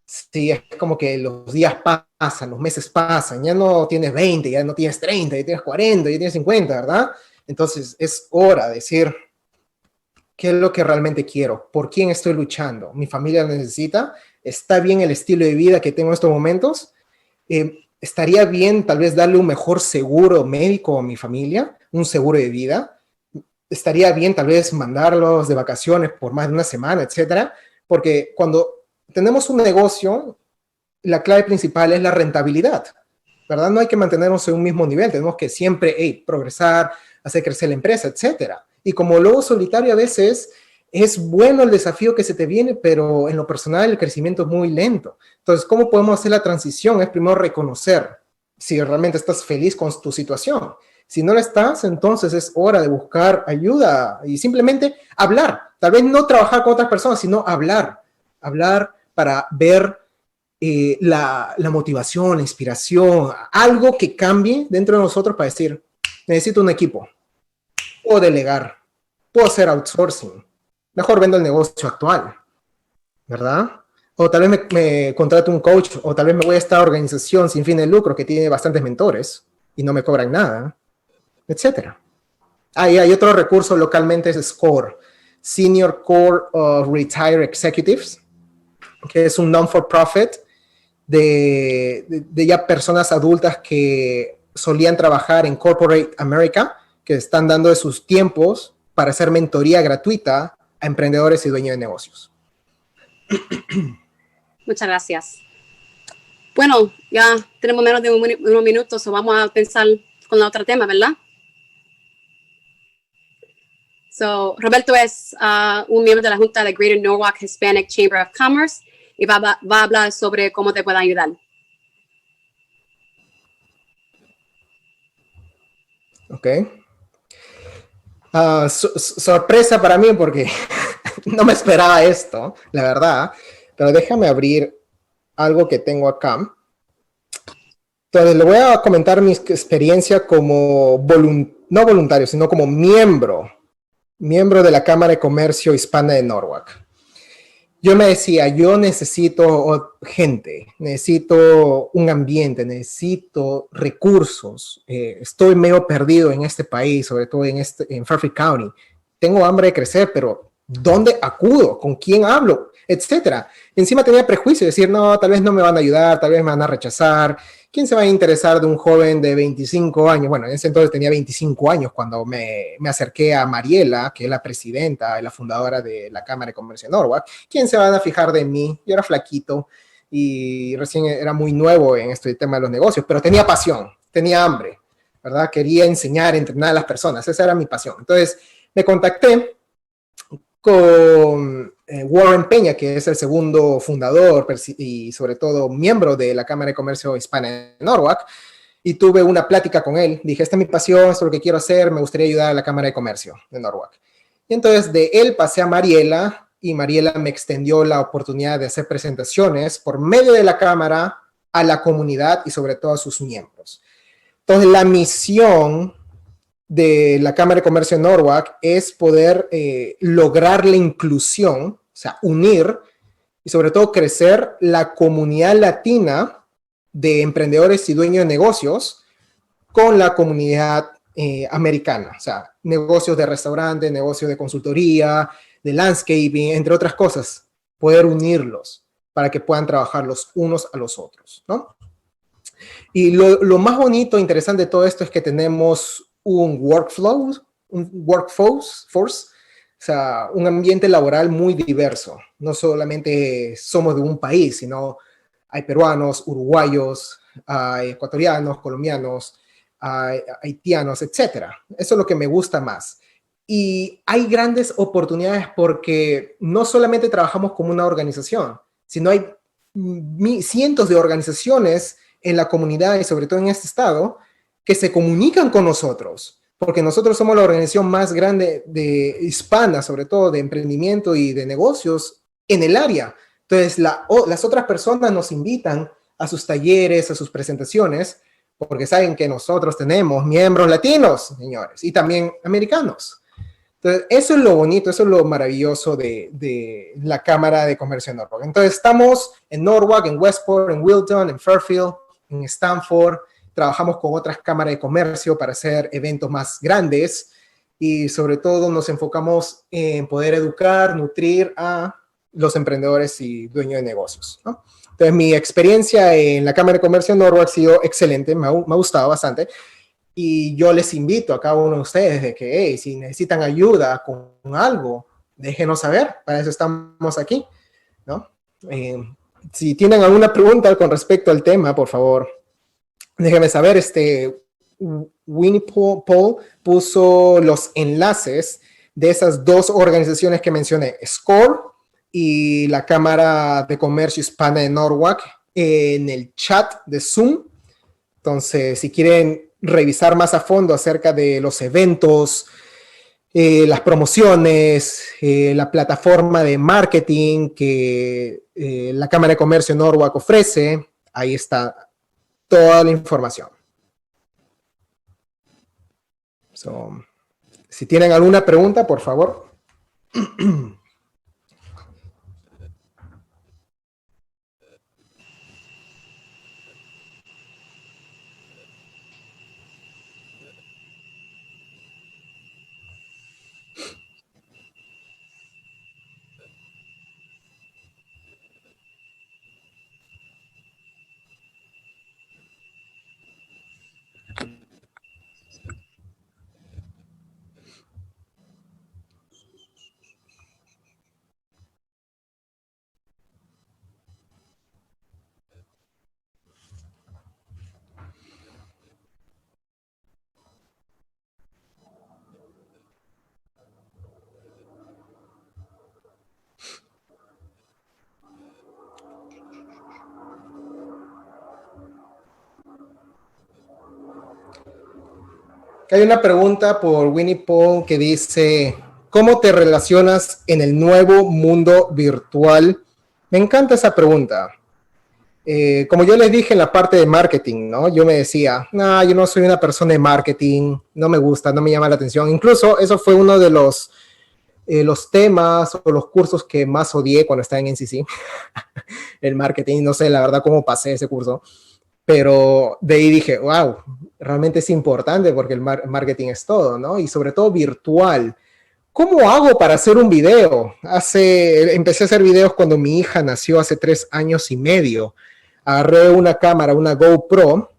sí, es como que los días pasan, los meses pasan, ya no tienes 20, ya no tienes 30, ya tienes 40, ya tienes 50, ¿verdad? Entonces es hora de decir, ¿qué es lo que realmente quiero? ¿Por quién estoy luchando? ¿Mi familia lo necesita? ¿Está bien el estilo de vida que tengo en estos momentos? ¿Estaría bien tal vez darle un mejor seguro médico a mi familia? ¿Un seguro de vida? ¿Estaría bien tal vez mandarlos de vacaciones por más de una semana, etcétera? Porque cuando tenemos un negocio, la clave principal es la rentabilidad, ¿verdad? No hay que mantenernos en un mismo nivel, tenemos que siempre progresar, hacer crecer la empresa, etcétera. Y como lobo solitario a veces es bueno el desafío que se te viene, pero en lo personal el crecimiento es muy lento. Entonces, ¿cómo podemos hacer la transición? Es primero reconocer si realmente estás feliz con tu situación. Si no lo estás, entonces es hora de buscar ayuda y simplemente hablar. Tal vez no trabajar con otras personas, sino hablar para ver la motivación, la inspiración, algo que cambie dentro de nosotros para decir, necesito un equipo, puedo delegar, puedo hacer outsourcing, mejor vendo el negocio actual, ¿verdad? O tal vez me contrato un coach, o tal vez me voy a esta organización sin fin de lucro que tiene bastantes mentores y no me cobran nada, etcétera. Hay otro recurso localmente, es SCORE, Senior Core of Retired Executives, que es un non-for-profit de ya personas adultas que solían trabajar en Corporate America, que están dando de sus tiempos para hacer mentoría gratuita a emprendedores y dueños de negocios. Muchas gracias. Bueno, ya tenemos menos de unos minutos, o vamos a pensar con el otro tema, ¿verdad? So, Roberto es un miembro de la Junta de Greater Norwalk Hispanic Chamber of Commerce y va a hablar sobre cómo te puede ayudar. Ok. Sorpresa para mí porque no me esperaba esto, la verdad. Pero déjame abrir algo que tengo acá. Entonces, le voy a comentar mi experiencia como no voluntario, sino como miembro de la Cámara de Comercio Hispana de Norwalk. Yo me decía, yo necesito gente, necesito un ambiente, necesito recursos. Estoy medio perdido en este país, sobre todo en Fairfield County. Tengo hambre de crecer, pero ¿dónde acudo? ¿Con quién hablo? Etcétera. Encima tenía prejuicio, decir, no, tal vez no me van a ayudar, tal vez me van a rechazar. ¿Quién se va a interesar de un joven de 25 años? Bueno, en ese entonces tenía 25 años cuando me acerqué a Mariela, que es la presidenta y la fundadora de la Cámara de Comercio de Norwalk. ¿Quién se van a fijar de mí? Yo era flaquito y recién era muy nuevo en este tema de los negocios, pero tenía pasión, tenía hambre, ¿verdad? Quería enseñar, entrenar a las personas. Esa era mi pasión. Entonces, me contacté con Warren Peña, que es el segundo fundador y sobre todo miembro de la Cámara de Comercio Hispana de Norwalk, y tuve una plática con él. Dije, esta es mi pasión, esto es lo que quiero hacer, me gustaría ayudar a la Cámara de Comercio de Norwalk. Y entonces de él pasé a Mariela, y Mariela me extendió la oportunidad de hacer presentaciones por medio de la Cámara a la comunidad y sobre todo a sus miembros. Entonces la misión de la Cámara de Comercio de Norwalk es poder lograr la inclusión, o sea, unir y sobre todo crecer la comunidad latina de emprendedores y dueños de negocios con la comunidad americana, o sea, negocios de restaurante, negocios de consultoría, de landscaping, entre otras cosas, poder unirlos para que puedan trabajar los unos a los otros, ¿no? Y lo más bonito e interesante de todo esto es que tenemos un workforce, o sea, un ambiente laboral muy diverso. No solamente somos de un país, sino hay peruanos, uruguayos, hay ecuatorianos, colombianos, hay haitianos, etc. Eso es lo que me gusta más. Y hay grandes oportunidades porque no solamente trabajamos como una organización, sino hay cientos de organizaciones en la comunidad y sobre todo en este estado que se comunican con nosotros, porque nosotros somos la organización más grande de hispana, sobre todo de emprendimiento y de negocios en el área. Entonces, las otras personas nos invitan a sus talleres, a sus presentaciones, porque saben que nosotros tenemos miembros latinos, señores, y también americanos. Entonces, eso es lo bonito, eso es lo maravilloso de la Cámara de Comercio de Norwalk. Entonces, estamos en Norwalk, en Westport, en Wilton, en Fairfield, en Stanford. Trabajamos con otras cámaras de comercio para hacer eventos más grandes y sobre todo nos enfocamos en poder educar, nutrir a los emprendedores y dueños de negocios, ¿no? Entonces, mi experiencia en la Cámara de Comercio de Norwalk ha sido excelente, me ha gustado bastante. Y yo les invito a cada uno de ustedes de que, hey, si necesitan ayuda con algo, déjenos saber, para eso estamos aquí, ¿no? Si tienen alguna pregunta con respecto al tema, por favor, déjenme saber. Winnie Paul puso los enlaces de esas dos organizaciones que mencioné, SCORE y la Cámara de Comercio Hispana de Norwalk, en el chat de Zoom. Entonces, si quieren revisar más a fondo acerca de los eventos, las promociones, la plataforma de marketing que la Cámara de Comercio Norwalk ofrece, ahí está toda la información. Si tienen alguna pregunta, por favor. Hay una pregunta por Winnie Paul que dice, ¿cómo te relacionas en el nuevo mundo virtual? Me encanta esa pregunta. como yo les dije en la parte de marketing, ¿no? Yo me decía, no, yo no soy una persona de marketing, no me gusta, no me llama la atención. Incluso eso fue uno de los temas o los cursos que más odié cuando estaba en NCC, el marketing. No sé, la verdad, cómo pasé ese curso. Pero de ahí dije, wow, realmente es importante porque el marketing es todo, ¿no? Y sobre todo virtual. ¿Cómo hago para hacer un video? Empecé a hacer videos cuando mi hija nació hace 3 años y medio. Agarré una cámara, una GoPro,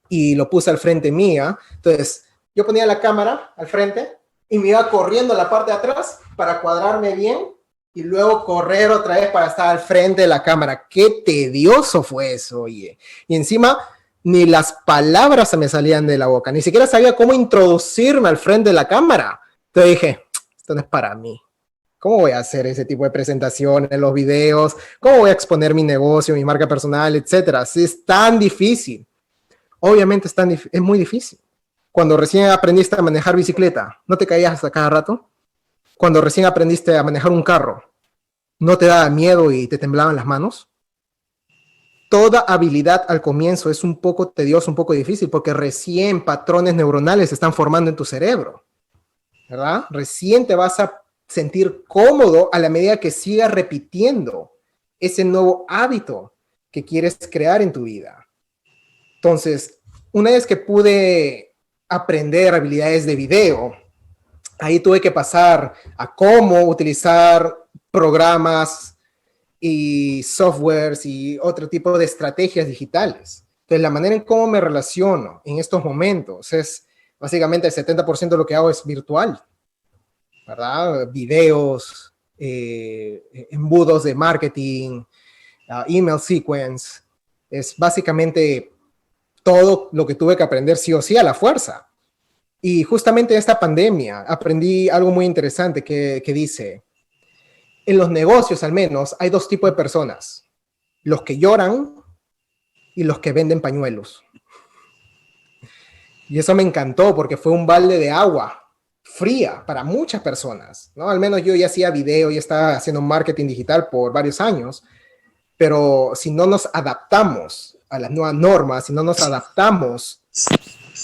y lo puse al frente mía. Entonces, yo ponía la cámara al frente y me iba corriendo a la parte de atrás para cuadrarme bien y luego correr otra vez para estar al frente de la cámara. Qué tedioso fue eso, oye. Y encima, ni las palabras se me salían de la boca, ni siquiera sabía cómo introducirme al frente de la cámara. Entonces dije, esto no es para mí. ¿Cómo voy a hacer ese tipo de presentaciones en los videos? ¿Cómo voy a exponer mi negocio, mi marca personal, etcétera? Si es tan difícil. Obviamente es muy difícil. Cuando recién aprendiste a manejar bicicleta, ¿no te caías hasta cada rato? Cuando recién aprendiste a manejar un carro, ¿no te daba miedo y te temblaban las manos? Toda habilidad al comienzo es un poco tedioso, un poco difícil, porque recién patrones neuronales se están formando en tu cerebro, ¿verdad? Recién te vas a sentir cómodo a la medida que sigas repitiendo ese nuevo hábito que quieres crear en tu vida. Entonces, una vez que pude aprender habilidades de video, ahí tuve que pasar a cómo utilizar programas y softwares y otro tipo de estrategias digitales. Entonces, la manera en cómo me relaciono en estos momentos es básicamente el 70% de lo que hago es virtual, ¿verdad? Videos, embudos de marketing, email sequence. Es básicamente todo lo que tuve que aprender sí o sí a la fuerza. Y justamente en esta pandemia aprendí algo muy interesante que dice, en los negocios al menos hay dos tipos de personas, los que lloran y los que venden pañuelos. Y eso me encantó porque fue un balde de agua fría para muchas personas, ¿no? Al menos yo ya hacía video y estaba haciendo marketing digital por varios años, pero si no nos adaptamos a las nuevas normas, si no nos adaptamos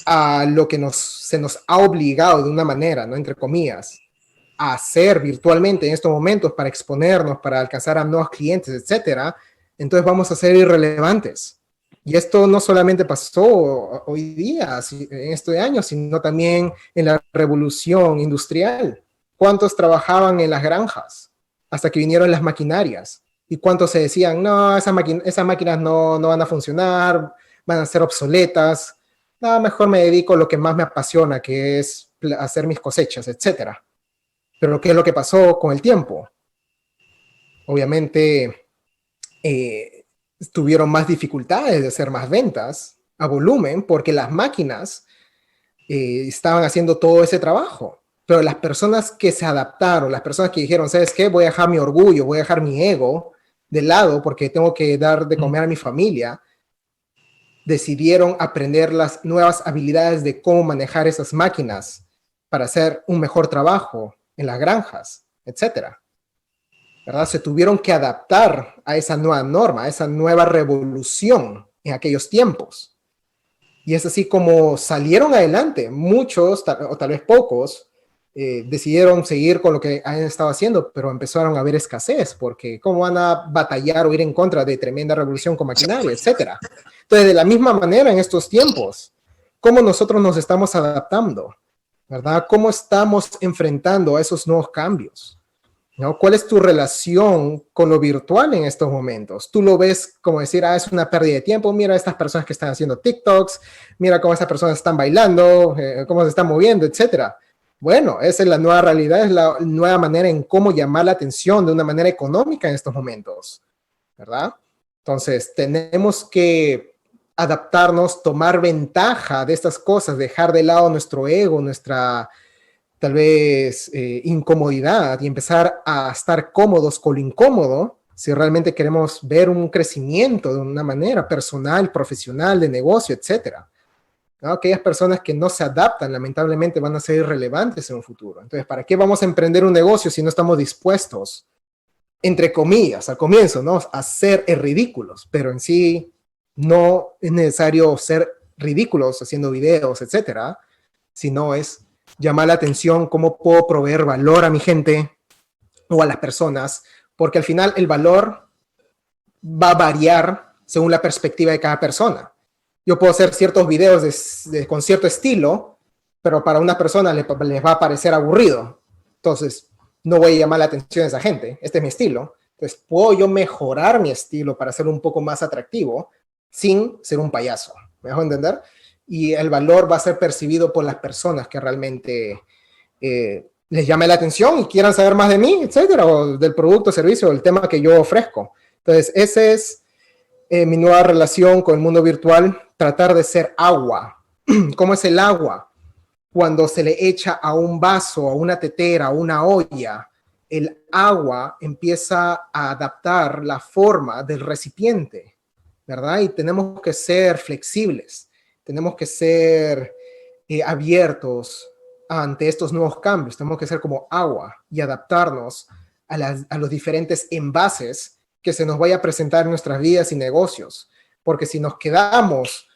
a lo que se nos ha obligado de una manera, ¿no? Entre comillas, a hacer virtualmente en estos momentos para exponernos, para alcanzar a nuevos clientes, etcétera, entonces vamos a ser irrelevantes. Y esto no solamente pasó hoy día, en este año, sino también en la revolución industrial. ¿Cuántos trabajaban en las granjas hasta que vinieron las maquinarias? ¿Y cuántos se decían, no, esas máquinas no van a funcionar, van a ser obsoletas? No, mejor me dedico a lo que más me apasiona, que es hacer mis cosechas, etcétera. Pero ¿qué es lo que pasó con el tiempo? Obviamente, tuvieron más dificultades de hacer más ventas a volumen porque las máquinas estaban haciendo todo ese trabajo. Pero las personas que se adaptaron, las personas que dijeron, ¿sabes qué? Voy a dejar mi orgullo, voy a dejar mi ego de lado porque tengo que dar de comer a mi familia, decidieron aprender las nuevas habilidades de cómo manejar esas máquinas para hacer un mejor trabajo en las granjas, etcétera. ¿Verdad? Se tuvieron que adaptar a esa nueva norma, a esa nueva revolución en aquellos tiempos. Y es así como salieron adelante. Muchos, o tal vez pocos, decidieron seguir con lo que han estado haciendo, pero empezaron a haber escasez, porque ¿cómo van a batallar o ir en contra de tremenda revolución con maquinaria, etcétera? Entonces, de la misma manera en estos tiempos, ¿cómo nosotros nos estamos adaptando? ¿Verdad? ¿Cómo estamos enfrentando a esos nuevos cambios? ¿No? ¿Cuál es tu relación con lo virtual en estos momentos? Tú lo ves como decir, es una pérdida de tiempo, mira a estas personas que están haciendo TikToks, mira cómo estas personas están bailando, cómo se están moviendo, etcétera. Bueno, esa es la nueva realidad, es la nueva manera en cómo llamar la atención de una manera económica en estos momentos, ¿verdad? Entonces, tenemos que adaptarnos, tomar ventaja de estas cosas, dejar de lado nuestro ego, nuestra tal vez incomodidad y empezar a estar cómodos con lo incómodo si realmente queremos ver un crecimiento de una manera personal, profesional, de negocio, etcétera. ¿No? Aquellas personas que no se adaptan, lamentablemente, van a ser irrelevantes en un futuro. Entonces, ¿para qué vamos a emprender un negocio si no estamos dispuestos entre comillas, al comienzo, ¿no? Hacer ridículos, pero en sí no es necesario ser ridículos haciendo videos, etcétera, sino es llamar la atención, cómo puedo proveer valor a mi gente o a las personas, porque al final el valor va a variar según la perspectiva de cada persona. Yo puedo hacer ciertos videos con cierto estilo, pero para una persona les va a parecer aburrido. Entonces, no voy a llamar la atención a esa gente. Este es mi estilo. Entonces, puedo yo mejorar mi estilo para hacerlo un poco más atractivo sin ser un payaso. ¿Me dejo entender? Y el valor va a ser percibido por las personas que realmente les llame la atención y quieran saber más de mí, etcétera, o del producto, servicio, o el tema que yo ofrezco. Entonces, esa es mi nueva relación con el mundo virtual, tratar de ser agua. ¿Cómo es el agua? Cuando se le echa a un vaso, a una tetera, a una olla, el agua empieza a adaptar la forma del recipiente, ¿verdad? Y tenemos que ser flexibles, tenemos que ser abiertos ante estos nuevos cambios, tenemos que ser como agua y adaptarnos a los diferentes envases que se nos vaya a presentar en nuestras vidas y negocios, porque si nos quedamos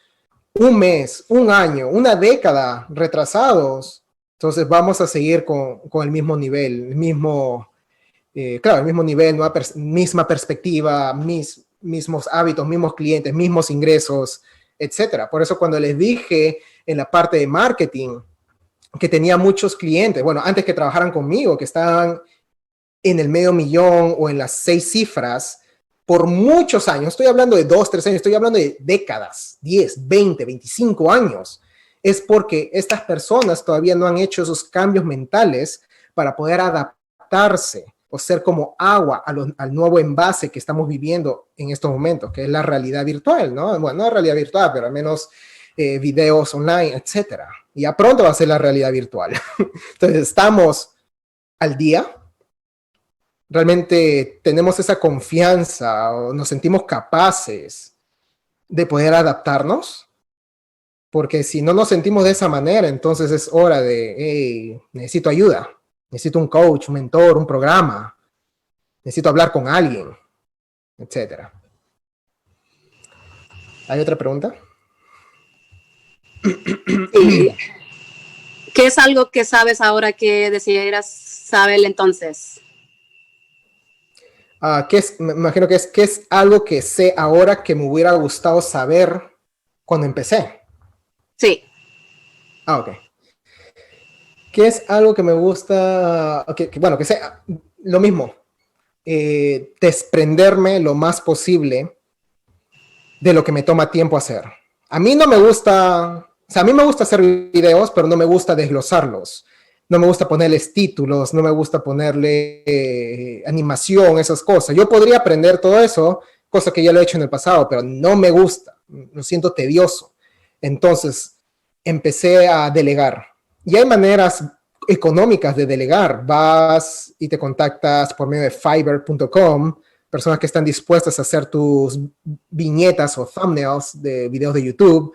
un mes, un año, una década retrasados, entonces vamos a seguir con el mismo nivel, el mismo nivel, misma perspectiva, mismos hábitos, mismos clientes, mismos ingresos, etcétera. Por eso cuando les dije en la parte de marketing que tenía muchos clientes, bueno, antes que trabajaran conmigo, que estaban en el medio millón o en las 6 cifras, por muchos años, estoy hablando de 2, 3 años, estoy hablando de décadas, 10, 20, 25 años, es porque estas personas todavía no han hecho esos cambios mentales para poder adaptarse o ser como agua al nuevo envase que estamos viviendo en estos momentos, que es la realidad virtual, ¿no? Bueno, no realidad virtual, pero al menos videos online, etcétera. Y ya pronto va a ser la realidad virtual. Entonces, estamos al día. Realmente tenemos esa confianza o nos sentimos capaces de poder adaptarnos, porque si no nos sentimos de esa manera, entonces es hora de, hey, necesito ayuda, necesito un coach, un mentor, un programa, necesito hablar con alguien, etcétera. ¿Hay otra pregunta? Sí. ¿Qué es algo que sabes ahora que decidieras saber entonces? Me imagino que es algo que sé ahora que me hubiera gustado saber cuando empecé. Sí. Ok. ¿Qué es algo que me gusta? Bueno, que sea lo mismo. Desprenderme lo más posible de lo que me toma tiempo hacer. A mí no me gusta, o sea, a mí me gusta hacer videos, pero no me gusta desglosarlos. No me gusta ponerles títulos, no me gusta ponerle animación, esas cosas. Yo podría aprender todo eso, cosa que ya lo he hecho en el pasado, pero no me gusta, lo siento tedioso. Entonces, empecé a delegar. Y hay maneras económicas de delegar. Vas y te contactas por medio de Fiverr.com, personas que están dispuestas a hacer tus viñetas o thumbnails de videos de YouTube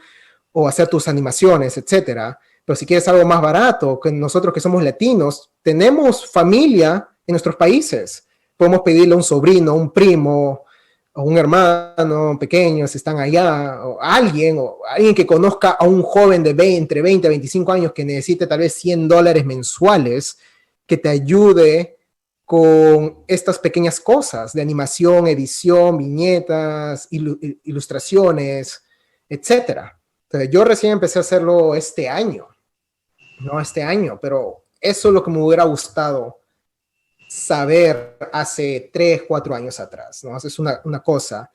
o hacer tus animaciones, etcétera. Pero si quieres algo más barato, que nosotros que somos latinos, tenemos familia en nuestros países. Podemos pedirle a un sobrino, un primo, o un hermano pequeño, si están allá, o alguien que conozca a un joven de entre 20 a 25 años que necesite tal vez $100 mensuales, que te ayude con estas pequeñas cosas de animación, edición, viñetas, ilustraciones, etcétera. Entonces, yo recién empecé a hacerlo este año, pero eso es lo que me hubiera gustado saber hace 3, 4 años atrás, ¿no? Esa es una cosa.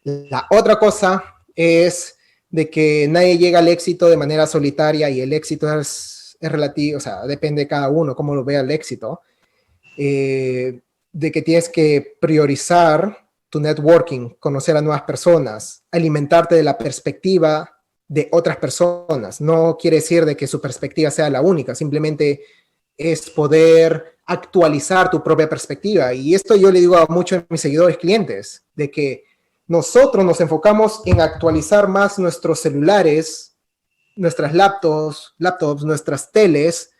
La otra cosa es de que nadie llega al éxito de manera solitaria y el éxito es relativo, o sea, depende de cada uno, cómo lo vea el éxito, de que tienes que priorizar tu networking, conocer a nuevas personas, alimentarte de la perspectiva de otras personas. No quiere decir de que su perspectiva sea la única, simplemente es poder actualizar tu propia perspectiva. Y esto yo le digo a muchos de mis seguidores clientes, de que nosotros nos enfocamos en actualizar más nuestros celulares, nuestras laptops, nuestras teles,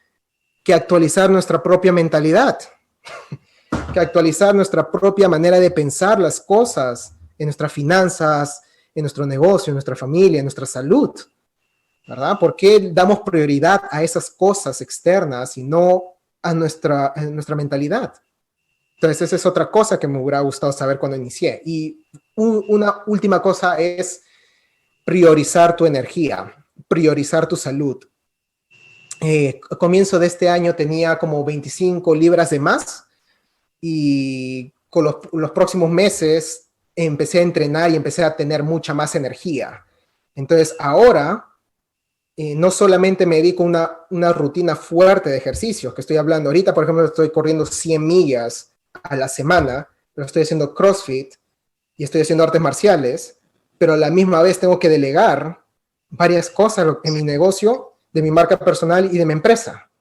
que actualizar nuestra propia mentalidad. que actualizar nuestra propia manera de pensar las cosas en nuestras finanzas, en nuestro negocio, en nuestra familia, en nuestra salud, ¿verdad? ¿Por qué damos prioridad a esas cosas externas y no a nuestra mentalidad? Entonces, esa es otra cosa que me hubiera gustado saber cuando inicié. Y una última cosa es priorizar tu energía, priorizar tu salud. A comienzo de este año tenía como 25 libras de más y con los próximos meses empecé a entrenar y empecé a tener mucha más energía. Entonces ahora no solamente me dedico a una rutina fuerte de ejercicios, que estoy hablando ahorita, por ejemplo, estoy corriendo 100 millas a la semana, pero estoy haciendo CrossFit y estoy haciendo artes marciales, pero a la misma vez tengo que delegar varias cosas en mi negocio, de mi marca personal y de mi empresa.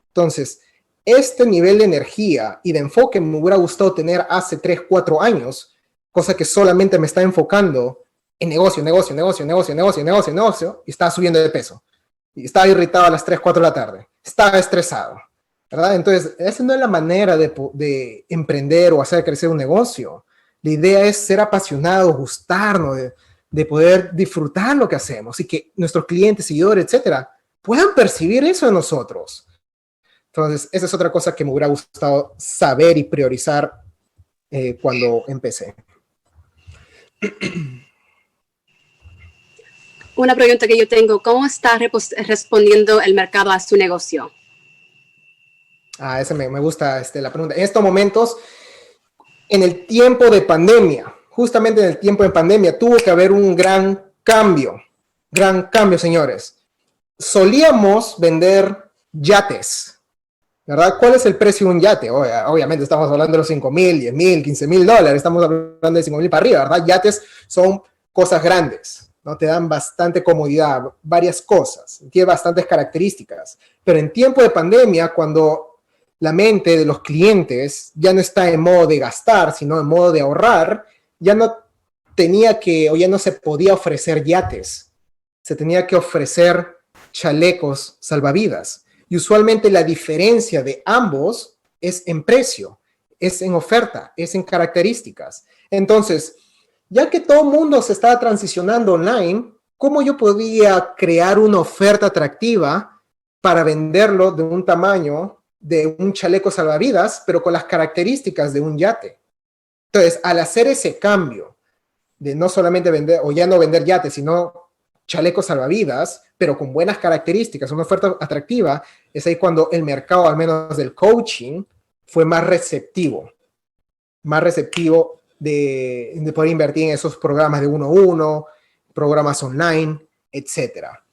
Entonces, este nivel de energía y de enfoque me hubiera gustado tener hace 3, 4 años, cosa que solamente me está enfocando en negocio, y estaba subiendo de peso. Y estaba irritado a las 3, 4 de la tarde. Estaba estresado, ¿verdad? Entonces, esa no es la manera de emprender o hacer crecer un negocio. La idea es ser apasionado, gustarnos, de poder disfrutar lo que hacemos y que nuestros clientes, seguidores, etcétera, puedan percibir eso de nosotros. Entonces, esa es otra cosa que me hubiera gustado saber y priorizar cuando empecé. Una pregunta que yo tengo, ¿cómo está respondiendo el mercado a su negocio? Esa me gusta la pregunta. En estos momentos, en el tiempo de pandemia, justamente en el tiempo de pandemia, tuvo que haber un gran cambio, señores. Solíamos vender yates, ¿verdad? ¿Cuál es el precio de un yate? Obviamente estamos hablando de los 5,000, 10,000, 15,000 dólares, estamos hablando de 5,000 para arriba, ¿verdad? Yates son cosas grandes, ¿no? Te dan bastante comodidad, varias cosas, tiene bastantes características, pero en tiempo de pandemia, cuando la mente de los clientes ya no está en modo de gastar, sino en modo de ahorrar, ya no se podía ofrecer yates, se tenía que ofrecer chalecos salvavidas. Y usualmente la diferencia de ambos es en precio, es en oferta, es en características. Entonces, ya que todo el mundo se estaba transicionando online, ¿cómo yo podía crear una oferta atractiva para venderlo de un tamaño de un chaleco salvavidas, pero con las características de un yate? Entonces, al hacer ese cambio de no solamente vender, o ya no vender yates, sino chalecos salvavidas, pero con buenas características, una oferta atractiva, es ahí cuando el mercado, al menos del coaching, fue más receptivo de poder invertir en esos programas de 1-1, programas online, etcétera.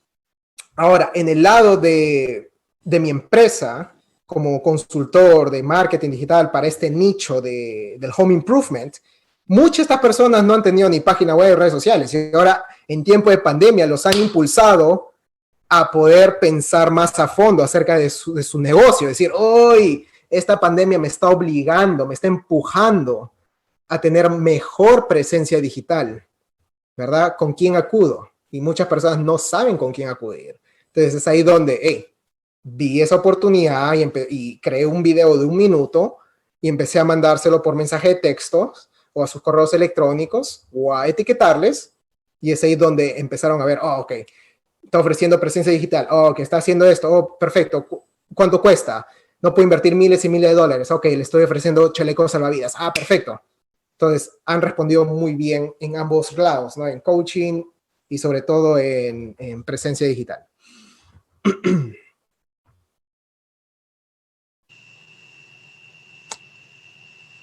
Ahora, en el lado de mi empresa, como consultor de marketing digital para este nicho del home improvement, muchas de estas personas no han tenido ni página web, redes sociales, y ahora en tiempo de pandemia los han impulsado a poder pensar más a fondo acerca de su negocio, decir, hoy esta pandemia me está obligando, me está empujando a tener mejor presencia digital, ¿verdad? ¿Con quién acudo? Y muchas personas no saben con quién acudir. Entonces es ahí donde, vi esa oportunidad y creé un video de 1 minuto y empecé a mandárselo por mensaje de texto o a sus correos electrónicos o a etiquetarles, y es ahí donde empezaron a ver, ok, está ofreciendo presencia digital, que está haciendo esto, perfecto, ¿cuánto cuesta? No puedo invertir miles y miles de dólares, ok, le estoy ofreciendo chalecos salvavidas, perfecto. Entonces han respondido muy bien en ambos lados, ¿no? En coaching y sobre todo en presencia digital.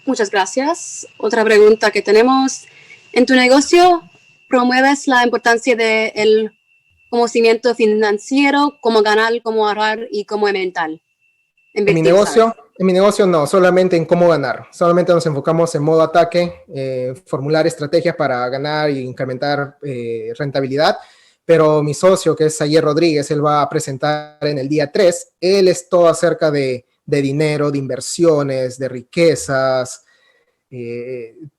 Muchas gracias. Otra pregunta que tenemos. En tu negocio, ¿promueves la importancia del conocimiento financiero, cómo ganar, cómo ahorrar y cómo invertir? En mi negocio no, solamente en cómo ganar. Solamente nos enfocamos en modo ataque, formular estrategias para ganar e incrementar rentabilidad. Pero mi socio, que es Ayer Rodríguez, él va a presentar en el día 3. Él es todo acerca de dinero, de inversiones, de riquezas,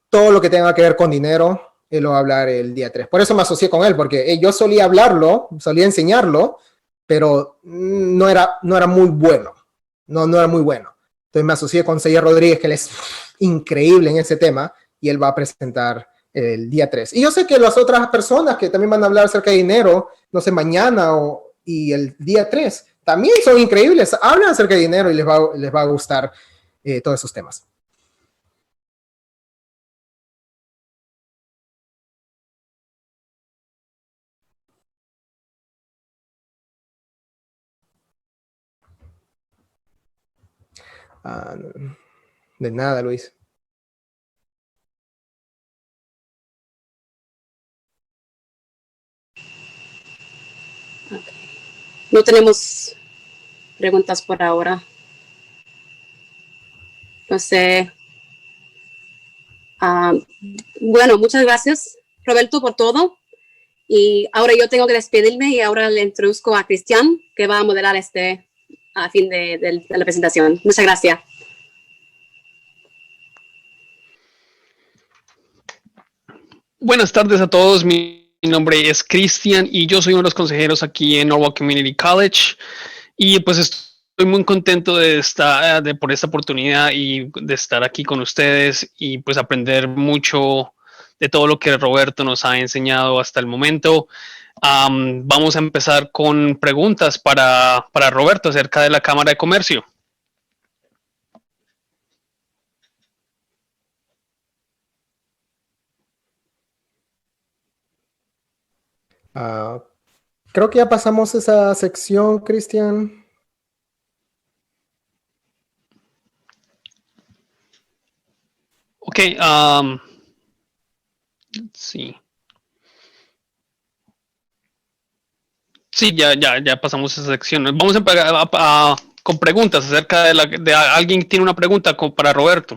todo lo que tenga que ver con dinero, él lo va a hablar el día 3. Por eso me asocié con él, porque yo solía hablarlo, solía enseñarlo, pero no era muy bueno. No era muy bueno. Entonces me asocié con Seiya Rodríguez, que él es increíble en ese tema, y él va a presentar el día 3. Y yo sé que las otras personas que también van a hablar acerca de dinero, no sé, mañana y el día 3, también son increíbles, hablan acerca de dinero y les va a gustar todos esos temas. De nada, Luis. No tenemos preguntas por ahora. No sé. Bueno, muchas gracias, Roberto, por todo. Y ahora yo tengo que despedirme y ahora le introduzco a Cristian, que va a modelar a fin de la presentación. Muchas gracias. Buenas tardes a todos. Mi nombre es Cristian y yo soy uno de los consejeros aquí en Norwalk Community College. Y pues estoy muy contento por esta oportunidad y de estar aquí con ustedes y pues aprender mucho de todo lo que Roberto nos ha enseñado hasta el momento. Vamos a empezar con preguntas para Roberto acerca de la Cámara de Comercio. Creo que ya pasamos esa sección, Cristian. Ok, sí. Sí, ya pasamos esa sección. Vamos a empezar con preguntas acerca de alguien que tiene una pregunta para Roberto.